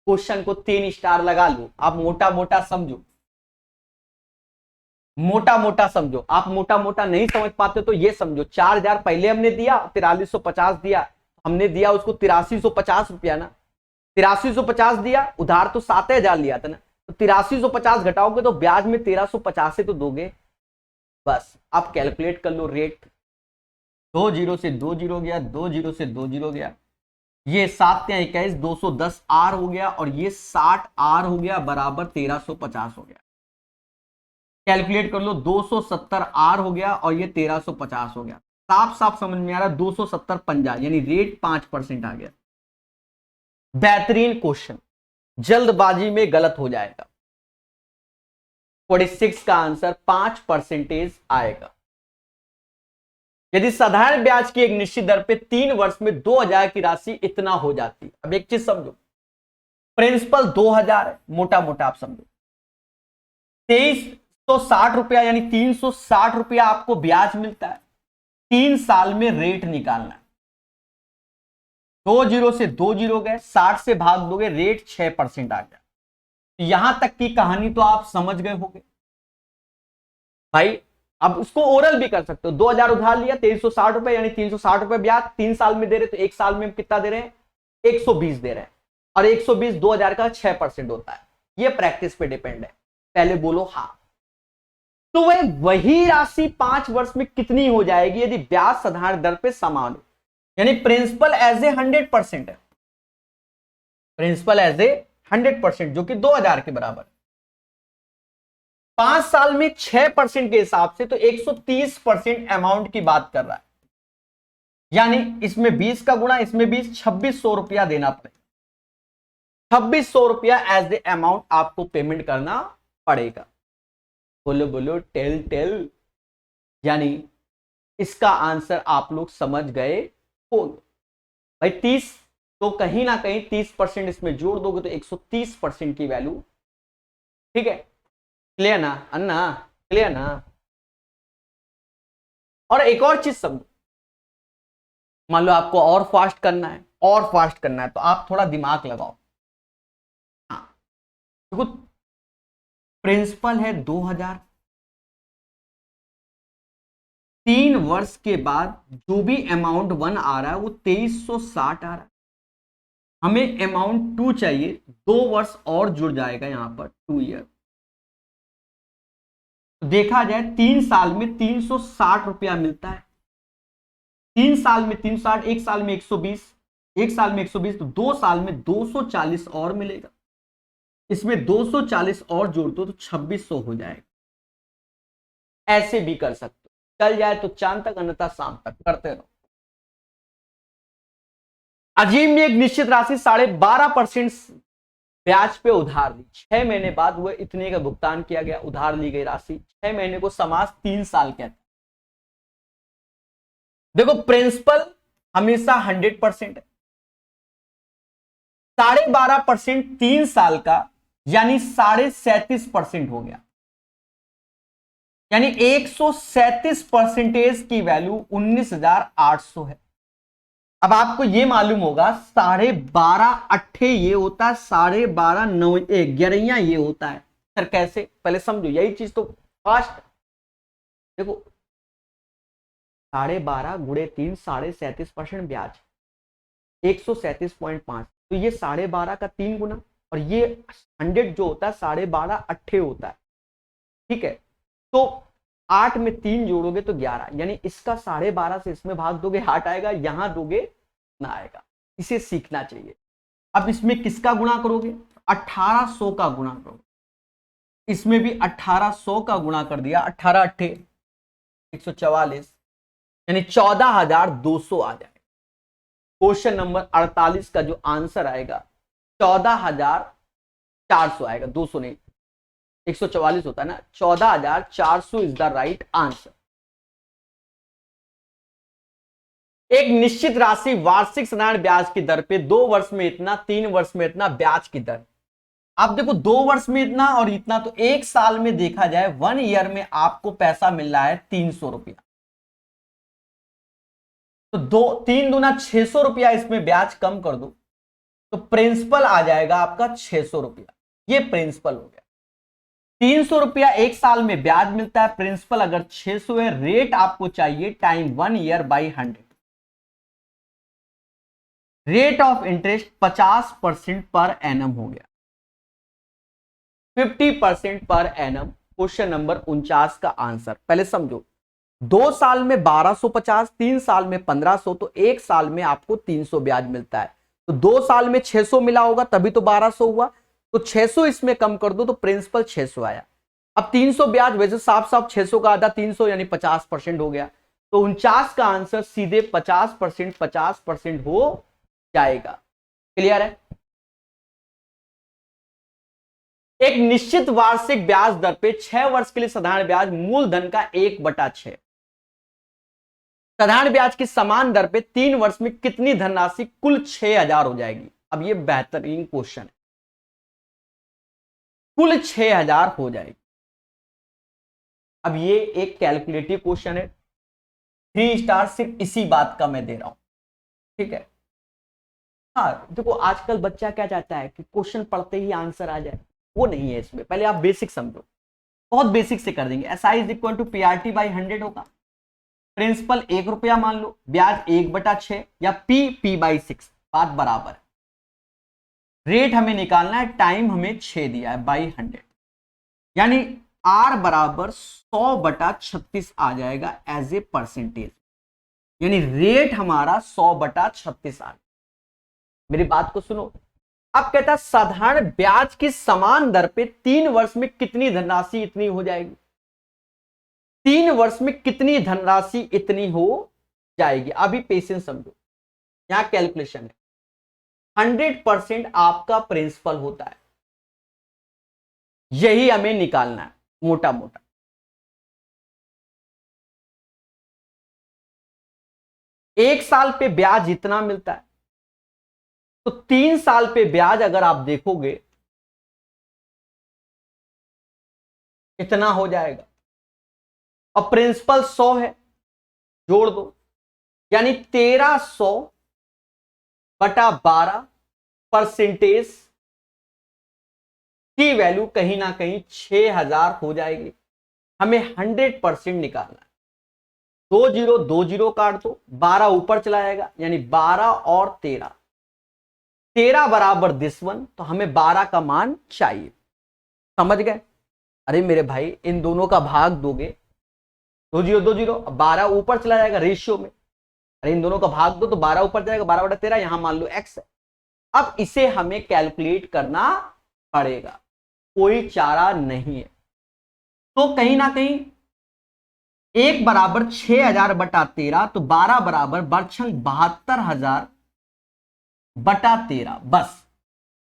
क्वेश्चन को 3 स्टार लगा लो। आप मोटा मोटा समझो, मोटा मोटा समझो। आप मोटा मोटा नहीं समझ पाते तो ये समझो, 4,000 पहले हमने दिया, 4350 दिया, हमने दिया उसको 8350 रुपया ना। 8350 दिया, उधार तो 7,000 लिया था ना, तो 8350 घटाओगे तो ब्याज में 1,350 से तो दोगे। बस आप कैलकुलेट कर लो रेट। 2 जीरो से 2 जीरो गया, 2 जीरो से 2 जीरो गया, ये 7 या 21 210 आर हो गया, और ये 60 आर हो गया, बराबर 1,350 हो गया। कैलकुलेट कर लो, 270 आर हो गया और ये 1,350 हो गया। साफ साफ समझ में आ रहा, 270 पंजा, यानी रेट 5% आ गया। बेहतरीन क्वेश्चन, जल्दबाजी में गलत हो जाएगा। 46 का आंसर 5% आएगा। यदि साधारण ब्याज की एक निश्चित दर पे 3 वर्ष में 2,000 की राशि इतना हो जाती। अब एक चीज समझो, प्रिंसिपल 2,000 है, मोटा मोटा आप समझो, 2360 रुपया, यानी 360 रुपया आपको ब्याज मिलता है। 3 साल में रेट निकालना है। 2 जीरो से 2 जीरो गए, 60 से भाग दोगे, रेट 6% आ गया। यहां तक की कहानी तो आप समझ गए होंगे भाई। अब उसको ओरल भी कर सकते हो। 2,000 उधार लिया, 2360 रुपए, यानी 360 रुपए ब्याज 3 साल में दे रहे, तो 1 साल में कितना दे रहे हैं? 120 दे रहे हैं, और 120 2,000 का 6% होता है। ये प्रैक्टिस पे डिपेंड है। पहले बोलो हाँ। तो वही राशि 5 वर्ष में कितनी हो जाएगी यदि ब्याज साधारण दर पे समान हो? यानी प्रिंसिपल एज ए 100% है, प्रिंसिपल एज ए 100%, जो कि 2,000 के बराबर। 5 साल में 6% के हिसाब से तो 130% अमाउंट की बात कर रहा है। यानी इसमें 20 का गुणा, इसमें 20, 2,600 रुपया देना पड़ेगा। 2,600 रुपया एज ए अमाउंट आपको पेमेंट करना पड़ेगा। बोलो बोलो, टेल टेल। यानी इसका आंसर आप लोग समझ गए हो भाई। 30 तो कहीं ना कहीं 30% इसमें जोड़ दोगे तो 130% की वैल्यू। ठीक है, क्लियर ना अन्ना? क्लियर ना? और एक और चीज समझो, मान लो आपको और फास्ट करना है, और फास्ट करना है, तो आप थोड़ा दिमाग लगाओ। हाँ, देखो प्रिंसिपल है 2,000, 3 वर्ष के बाद जो भी अमाउंट 1 आ रहा है वो 2,360 आ रहा है। हमें अमाउंट 2 चाहिए, 2 वर्ष और जुड़ जाएगा यहां पर, 2 ईयर। देखा जाए 3 साल में 360 रुपया मिलता है, 3 साल में 360, 1 साल में 120, 1 साल में 120, तो 2 साल में 240 और मिलेगा। इसमें 240 और जोड़ दो तो 2600 हो जाएगा। ऐसे भी कर सकते हो, चल जाए तो चांद तक, अन्यथा शाम तक करते रहो। अजीम ने एक निश्चित राशि 12.5% ब्याज पे उधार ली। 6 महीने बाद वह इतने का भुगतान किया गया। उधार ली गई राशि 6 महीने को समास 3 साल कहता है। देखो प्रिंसिपल हमेशा 100% है, 12.5% 3 साल का यानी 37.5% हो गया, यानी 137% की वैल्यू 19,800 है। अब आपको यह मालूम होगा 12.5 अट्ठे ये होता है, 12.5 9 11 ये होता है। सर कैसे, पहले समझो, यही चीज तो फास्ट देखो। 12.5 गुणे 3 37% ब्याज 137.5, तो ये 12.5 का 3 गुना, और ये 100 जो होता है 12.5 अट्ठे होता है। ठीक है, तो 8 में 3 जोड़ोगे तो 11, यानी इसका 12.5 से इसमें भाग दोगे 8 आएगा, यहां दोगे ना आएगा। इसे सीखना चाहिए। अब इसमें किसका गुणा करोगे, 1800 का गुणा करोगे। इसमें भी 1800 का गुणा कर दिया, 18 अट्ठे 144, यानी 14,200 आ जाएगा। क्वेश्चन नंबर 48 का जो आंसर आएगा 14,400 आएगा, 200 नहीं, 144 होता है ना, 14,400 इज द राइट आंसर। एक निश्चित राशि वार्षिक साधारण ब्याज की दर पे 2 वर्ष में इतना, 3 वर्ष में इतना ब्याज की दर। आप देखो 2 वर्ष में इतना और इतना, तो 1 साल में देखा जाए 1 ईयर में आपको पैसा मिल रहा है 300 रुपया। तो 3 दूना 600 रुपया, इसमें ब्याज कम कर दो तो प्रिंसिपल आ जाएगा आपका 600 रुपया। ये प्रिंसिपल हो गया। 300 रुपया 1 साल में ब्याज मिलता है, प्रिंसिपल अगर 600 है, रेट आपको चाहिए time 1 year by 100। Rate of interest 50% per annum हो गया, 50% पर एनम। क्वेश्चन नंबर 49 का आंसर पहले समझो। 2 साल में 1250, 3 साल में 1500, तो 1 साल में आपको 300 ब्याज मिलता है। तो 2 साल में 600 मिला होगा तभी तो 1200 हुआ, तो 600 इसमें कम कर दो तो प्रिंसिपल 600 आया। अब 300 ब्याज, वैसे साफ साफ 600 का आधा 300 यानी 50% हो गया। तो 49 का आंसर सीधे 50% हो जाएगा। क्लियर है। एक निश्चित वार्षिक ब्याज दर पे 6 वर्ष के लिए साधारण ब्याज मूलधन का 1/6। साधारण ब्याज की समान दर पे 3 वर्ष में कितनी धनराशि कुल 6,000 हो जाएगी। अब ये बेहतरीन क्वेश्चन है, कुल 6,000 हो जाएगी। अब ये एक कैलकुलेटिव क्वेश्चन है, 3 स्टार सिर्फ इसी बात का मैं दे रहा हूं। ठीक है। हाँ देखो आजकल बच्चा क्या चाहता है कि क्वेश्चन पढ़ते ही आंसर आ जाए, वो नहीं है इसमें। पहले आप बेसिक समझो, बहुत बेसिक से कर देंगे। SI is equal to PRT by 100 होगा। प्रिंसिपल 1 रुपया मान लो, ब्याज 1/6 या P/6, बात बराबर है। रेट हमें निकालना है, टाइम हमें 6 दिया है बाई 100, यानी R बराबर 100/36 आ जाएगा एज ए परसेंटेज, यानी रेट हमारा 100/36 आ गया। मेरी बात को सुनो। अब कहता है साधारण ब्याज की समान दर पे 3 वर्ष में कितनी धनराशि इतनी हो जाएगी। 3 वर्ष में कितनी धनराशि इतनी हो जाएगी। अभी पेशेंस समझो, यहां कैलकुलेशन है। 100% आपका प्रिंसिपल होता है, यही हमें निकालना है मोटा मोटा। एक साल पे ब्याज इतना मिलता है, तो 3 साल पे ब्याज अगर आप देखोगे इतना हो जाएगा, और प्रिंसिपल 100 है, जोड़ दो, यानी 1300/12% की वैल्यू कहीं ना कहीं 6,000 हो जाएगी। हमें 100% निकालना है। 2 0 काट दो, 12 ऊपर चला जाएगा, यानी 12 और 13, 13 बराबर दिस वन, तो हमें 12 का मान चाहिए। समझ गए। अरे मेरे भाई इन दोनों का भाग दोगे, 2 0 2 0, 12 ऊपर चला जाएगा रेशियो में, अरे इन दोनों का भाग दो तो 12 ऊपर जाएगा, 12/13, यहां मान लो x है। अब इसे हमें कैलकुलेट करना पड़ेगा, कोई चारा नहीं है। तो कहीं ना कहीं 1 बराबर 6000/13, तो 12 बराबर बरछंग 72,000/13, बस।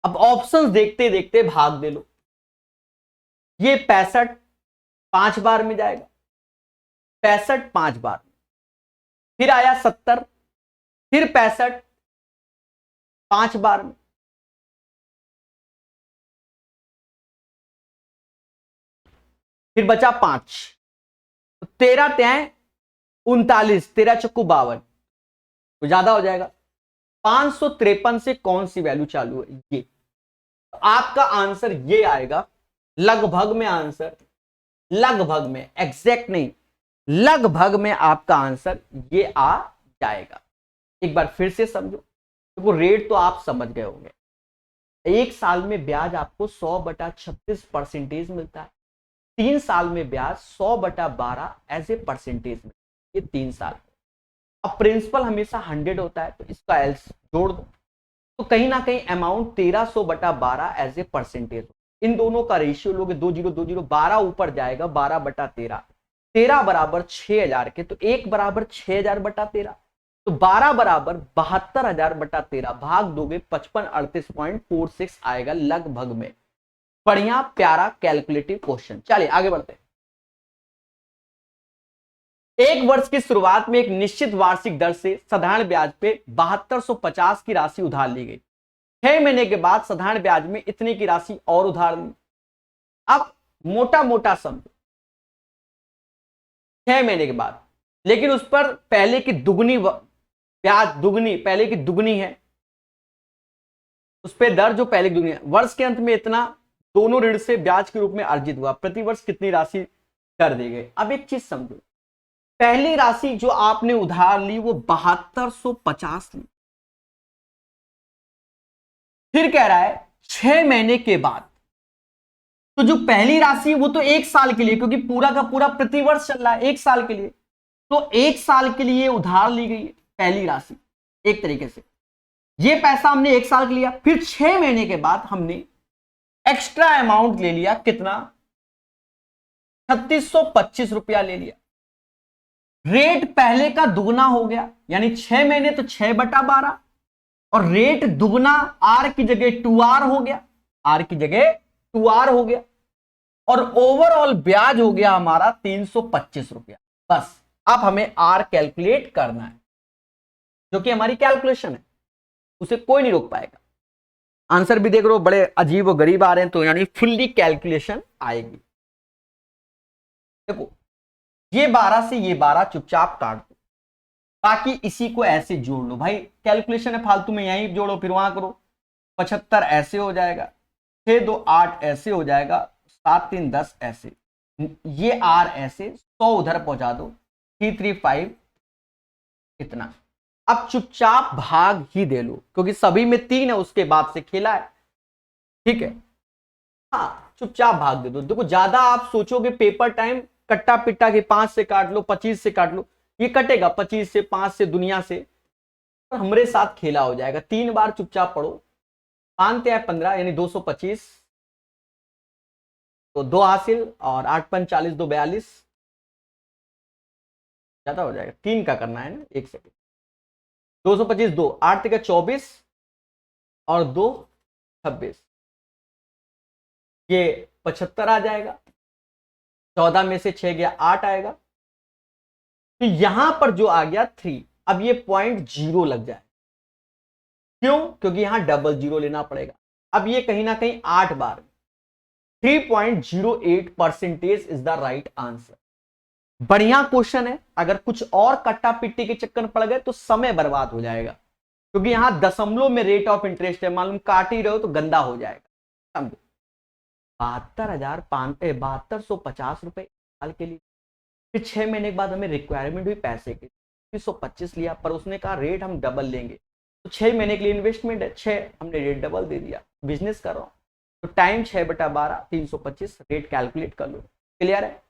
अब ऑप्शंस देखते देखते भाग दे लो। ये 65 5 बार में जाएगा, 65 5 बार में, फिर आया 70, फिर 65 5 बार में, फिर बचा 5, तो 13 त्याय 39, 13 चक्कू 52, तो ज्यादा हो जाएगा। 553 से कौन सी वैल्यू चालू है, ये। तो आपका आंसर ये आएगा, लगभग में आंसर, लगभग में, एग्जैक्ट नहीं, लगभग में आपका आंसर ये आ जाएगा। एक बार फिर से समझो, देखो रेट तो आप समझ गए होंगे। एक साल में ब्याज आपको 100/36% मिलता है, 3 साल में ब्याज 100/12 एज ए परसेंटेज में, ये 3 साल। अब प्रिंसिपल हमेशा 100 होता है, तो इसका एल्स जोड़ दो, तो कहीं ना कहीं अमाउंट 1300/12 एज ए परसेंटेज। इन दोनों का रेशियो लोगे 2020, 12 ऊपर जाएगा, 12/13, 13 बराबर 6000 के, तो 1 बराबर 6000/13, तो 12 बराबर 72,000/13, भाग दोगे 5538.46 आएगा लगभग में। बढ़िया प्यारा कैलकुलेटिव क्वेश्चन। चलिए आगे बढ़ते हैं। एक वर्ष की शुरुआत में एक निश्चित वार्षिक दर से साधारण ब्याज पे 7250 की राशि उधार ली गई। 6 महीने के बाद साधारण ब्याज में इतने की राशि और उधार ली। अब मोटा मोटा समझो, 6 महीने के बाद, लेकिन उस पर पहले की दुगनी ब्याज, दुगनी पहले की दुगनी है, उस पर दर जो पहले की दुगनी है। वर्ष के अंत में इतना दोनों ऋण से ब्याज के रूप में अर्जित हुआ, प्रतिवर्ष कितनी राशि कर दी गई। अब एक चीज समझो, पहली राशि जो आपने उधार ली वो 7250 ली, फिर कह रहा है 6 महीने के बाद, तो जो पहली राशि वो तो 1 साल के लिए, क्योंकि पूरा का पूरा प्रतिवर्ष चल रहा है 1 साल के लिए, तो 1 साल के लिए उधार ली गई पहली राशि। एक तरीके से ये पैसा हमने 1 साल के लिया, फिर 6 महीने के बाद हमने एक्स्ट्रा अमाउंट ले लिया, कितना, 3625 रुपया ले लिया। रेट पहले का दुगना हो गया, यानी 6 महीने तो 6/12, और रेट दुगना, आर की जगह 2R हो गया, आर की जगह 2R हो गया, और ओवरऑल ब्याज हो गया हमारा 325 रुपया। बस अब हमें आर कैलकुलेट करना है, जो कि हमारी कैलकुलेशन है, उसे कोई नहीं रोक पाएगा। आंसर भी देख रहे हो बड़े अजीब और गरीब आ रहे हैं, तो यानी फुल्ली कैलकुलेशन आएगी। देखो ये 12 से ये 12 चुपचाप काट दो, बाकी इसी को ऐसे जोड़ लो। भाई कैलकुलेशन है फालतू में, यहीं जोड़ो फिर वहां करो। 75 ऐसे हो जाएगा, 6 2 8 ऐसे हो जाएगा, 7 3 10 ऐसे, ये आर ऐसे, 100 उधर पहुंचा दो, 335 इतना। अब चुपचाप भाग ही दे लो, क्योंकि सभी में 3 है, उसके बाद से खेला है, ठीक है। हाँ चुपचाप भाग दे दो। देखो ज्यादा आप सोचोगे पेपर टाइम, कट्टा पिट्टा के 5 से काट लो, 25 से काट लो, ये कटेगा 25 से, 5 से, दुनिया से, और हमारे साथ खेला हो जाएगा। 3 बार चुपचाप पढ़ो, 5 है 15 यानी 225, तो 2 हासिल, और 8 5 40, 2 42, ज्यादा हो जाएगा, 3 का करना है ना, 1 सेकेंड। 225 2 8 का 24, और 2 26, ये 75 आ जाएगा। 14 में से 6 गया 8 आएगा, तो यहां पर जो आ गया 3, अब ये 0.0 लग जाए। क्यों? क्योंकि यहां डबल जीरो लेना पड़ेगा। अब ये कहीं ना कहीं 8 बार, 3.08% इज द राइट आंसर। बढ़िया क्वेश्चन है। अगर कुछ और कट्टा पिट्टी के चक्कर पड़ गए तो समय बर्बाद हो जाएगा, क्योंकि यहां दशमलव में रेट ऑफ इंटरेस्ट है, मालूम काट ही रहे हो तो गंदा हो जाएगा। समझो 72,500 रुपए साल के लिए, फिर 6 महीने के बाद हमें रिक्वायरमेंट हुई पैसे की, 325 लिया, पर उसने कहा रेट हम डबल लेंगे, तो 6 महीने के लिए इन्वेस्टमेंट है, 6 हमने रेट डबल दे दिया, बिजनेस कर रहा हूं, तो टाइम 6/12 325, रेट कैलकुलेट कर लो। क्लियर है?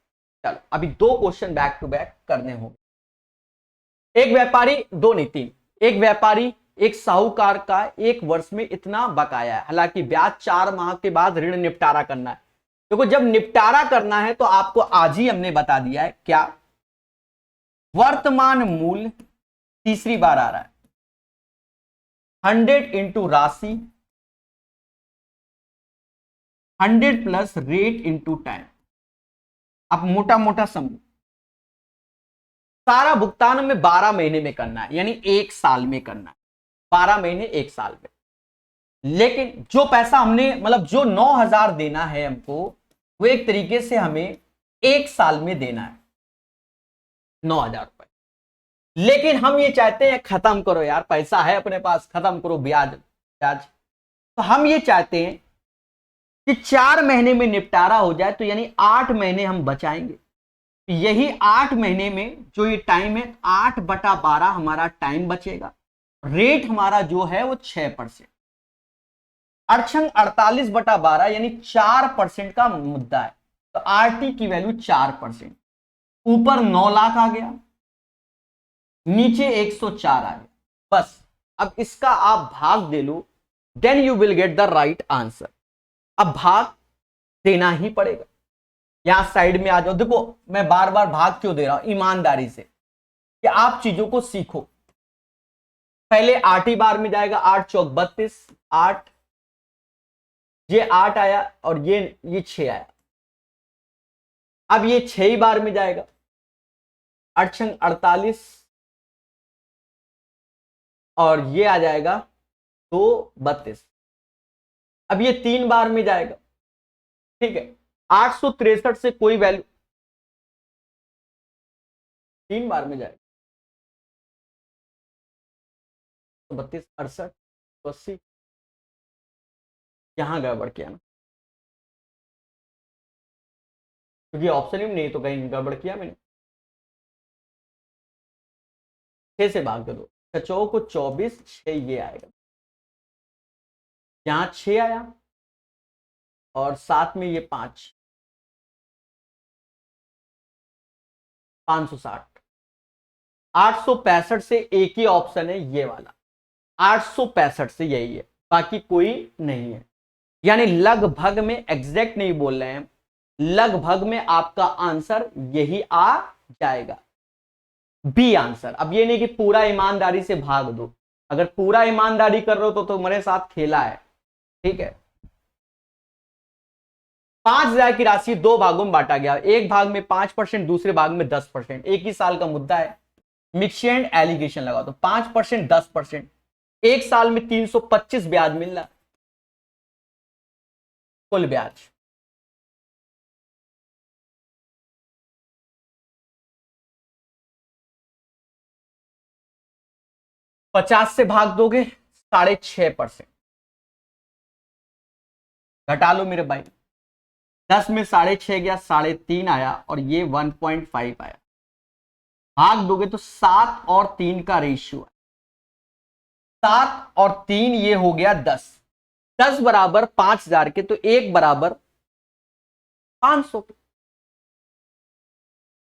चलो अभी 2 क्वेश्चन बैक टू बैक करने होंगे। एक व्यापारी, दो नहीं तीन, एक व्यापारी एक साहूकार का एक वर्ष में इतना बकाया है, हालांकि ब्याज 4 माह के बाद ऋण निपटारा करना है। देखो जब निपटारा करना है तो आपको आज ही हमने बता दिया है क्या, वर्तमान मूल्य तीसरी बार आ रहा है 100 इंटू राशि 100 प्लस रेट इंटू टाइम। अब मोटा मोटा समझो, सारा भुगतान में 12 महीने में करना है, यानी 1 साल में करना है, 12 महीने 1 साल में। लेकिन जो पैसा हमने मतलब जो 9,000 देना है हमको, वो एक तरीके से हमें 1 साल में देना है 9,000 रुपए। लेकिन हम ये चाहते हैं खत्म करो यार, पैसा है अपने पास, खत्म करो ब्याज ब्याज। तो हम ये चाहते हैं कि 4 महीने में निपटारा हो जाए, तो यानी 8 महीने हम बचाएंगे। यही 8 महीने में जो ये टाइम है 8/12 हमारा टाइम बचेगा। रेट हमारा जो है वो 6%, अड़छंग 48/12 यानी 4% का मुद्दा है। तो आरटी की वैल्यू 4%, ऊपर 9 लाख आ गया, नीचे 104 आ गया। बस अब इसका आप भाग दे लो, then you will get the right answer. अब भाग देना ही पड़ेगा। यहां साइड में आ जाओ। देखो मैं बार बार भाग क्यों दे रहा हूं, ईमानदारी से, कि आप चीजों को सीखो। पहले 8 ही बार में जाएगा, 8 चौक 32, 8 ये 8 आया और ये 6 आया। अब ये 6 ही बार में जाएगा, 8 छंग 48 और ये आ जाएगा 2 32। अब ये 3 बार में जाएगा, ठीक है। 863 से कोई वैल्यू 3 बार में जाएगा, 32 68 80। यहां गड़बड़ किया ना, क्योंकि ऑप्शन ही नहीं, तो कहीं गड़बड़ किया मैंने। 6 से भाग दो, 6 को 24, 6 ये आएगा, यहां 6 आया और साथ में ये 5, 560। 865 से एक ही ऑप्शन है ये वाला, 865 से यही है, बाकी कोई नहीं है। यानी लगभग में, एग्जैक्ट नहीं बोल रहे हैं, लगभग में आपका आंसर यही आ जाएगा, बी आंसर। अब ये नहीं कि पूरा ईमानदारी से भाग दो, अगर पूरा ईमानदारी कर रहे हो तो तुम्हारे साथ खेला है, ठीक है। 5,000 की राशि 2 भागों में बांटा गया, एक भाग में 5%, दूसरे भाग में 10%। एक ही साल का मुद्दा है, मिक्स एंड एलिगेशन लगा दो। 5% 10%, एक साल में 325 ब्याज मिल रहा, कुल ब्याज। पचास से भाग दोगे 6.5%, घटा लो मेरे भाई। 10 में 6.5 गया, 3.5 आया और ये 1.5 आया। भाग दोगे तो 7 और 3 का रेशियो है, 7 और 3 ये हो गया 10। 10 बराबर 5,000 के, तो 1 बराबर 500 के।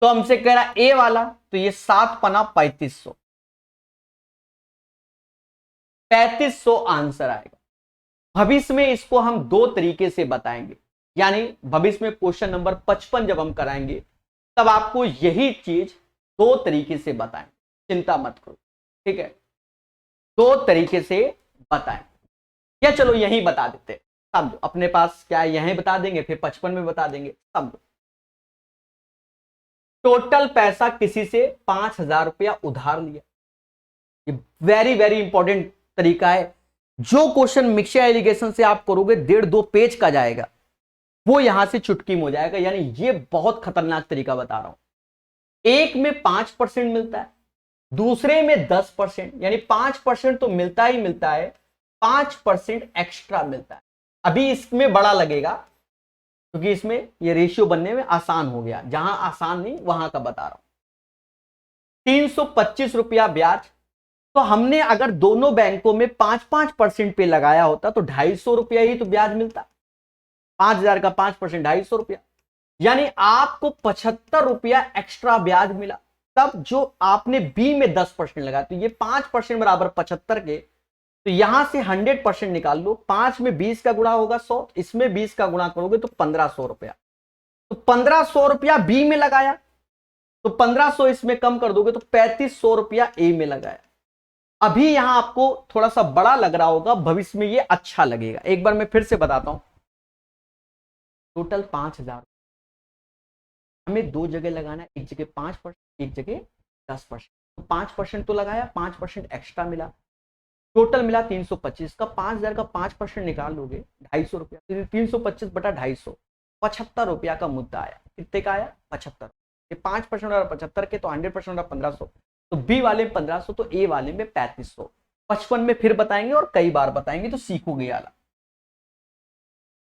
तो हमसे कह रहा ए वाला, तो ये 7 पना 3500, 3500 आंसर आएगा। भविष्य में इसको हम 2 तरीके से बताएंगे, यानी भविष्य में क्वेश्चन नंबर 55 जब हम कराएंगे तब आपको यही चीज 2 तरीके से बताएं, चिंता मत करो, ठीक है। 2 तरीके से बताएं, या चलो यही बता देते, समझो अपने पास क्या है, यही बता देंगे, फिर 55 में बता देंगे। समझो टोटल पैसा किसी से 5,000 रुपया उधार लिया। ये वेरी वेरी इंपॉर्टेंट तरीका है। जो क्वेश्चन मिक्सचर एलिगेशन से आप करोगे 1.5-2 पेज का जाएगा, वो यहां से चुटकी में हो जाएगा। यानी ये बहुत खतरनाक तरीका बता रहा हूं। एक में 5% मिलता है, दूसरे में 10%, यानी 5% तो मिलता ही मिलता है, 5% एक्स्ट्रा मिलता है। अभी इसमें बड़ा लगेगा क्योंकि इसमें ये रेशियो बनने में आसान हो गया, जहां आसान नहीं वहां का बता रहा हूं। 325 रुपया ब्याज, तो हमने अगर दोनों बैंकों में 5-5% पे लगाया होता तो 250 रुपया ही तो ब्याज मिलता। 5,000 का 5% 250 रुपया, यानी आपको 75 रुपया एक्स्ट्रा ब्याज मिला। तब जो आपने बी में 10% लगाया, तो ये 5% बराबर 75 के, तो यहां से 100% निकाल लो। 5 में 20 का गुणा होगा 100, इसमें 20 का गुणा करोगे तो 1500 रुपया। तो 1500 रुपया बी में लगाया, तो 1500 इसमें कम कर दोगे तो 3500 रुपया ए में लगाया। अभी यहां आपको थोड़ा सा बड़ा लग रहा होगा, भविष्य में ये अच्छा लगेगा। एक बार मैं फिर से बताता हूं, टोटल 5000 हमें दो जगह लगाना है, एक जगह 5%, एक जगह 10%। तो 5% तो लगाया, 5% एक्स्ट्रा मिला, टोटल मिला 325 का। 5000 का 5% निकाल लोगे 250 रुपया, 325 बटा 250, 75 रुपया का मुद्दा आया। कितने का आया? 75। 5% और 75 के, तो 100% और 1500, तो बी वाले में 1500, तो ए वाले में 3500। 55 में फिर बताएंगे और कई बार बताएंगे, तो सीखोगे आला।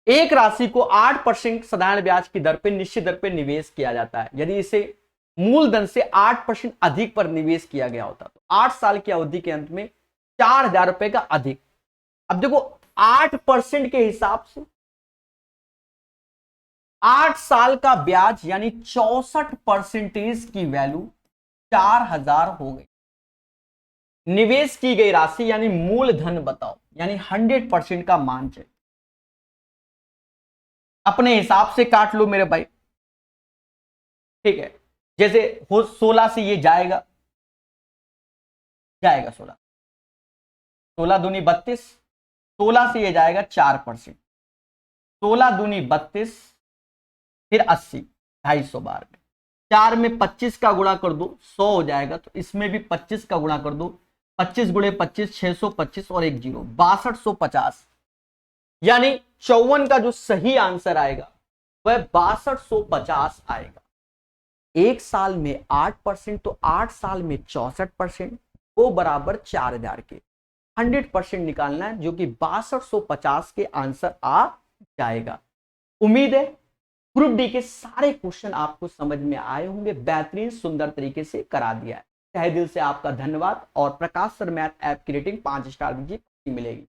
एक राशि को 8% साधारण ब्याज की दर पर निश्चित दर पर निवेश किया जाता है। यदि इसे मूलधन से 8% अधिक पर निवेश किया गया होता, तो 8 साल की अवधि के अंत में 4000 रुपए का अधिक। अब देखो 8% के हिसाब से 8 साल का ब्याज यानी 64% की वैल्यू 4000 हो गई। निवेश की गई राशि यानी मूलधन बताओ, यानी 100% का मान चाहिए। अपने हिसाब से काट लो मेरे भाई, ठीक है। जैसे हो 16 से ये जाएगा 16, 16 दूनी 32, 16 से ये जाएगा 4%, 16 दूनी 32, फिर 80, 250 बार में 4 में 25 का गुणा कर दो 100 हो जाएगा, तो इसमें भी 25 का गुणा कर दो, 25 गुणे 25 625 और एक जीरो 6250। यानी 54 का जो सही आंसर आएगा वह 6250 आएगा। एक साल में 8%, तो 8 साल में 64%, वो बराबर 4000 के। 100% निकालना है, जो कि 6250 के आंसर आ जाएगा। उम्मीद है ग्रुप डी के सारे क्वेश्चन आपको समझ में आए होंगे, बेहतरीन सुंदर तरीके से करा दिया है। तहे दिल से आपका धन्यवाद, और प्रकाश सर मैथ ऐप की रेटिंग 5 स्टार दीजिए, मिलेगी।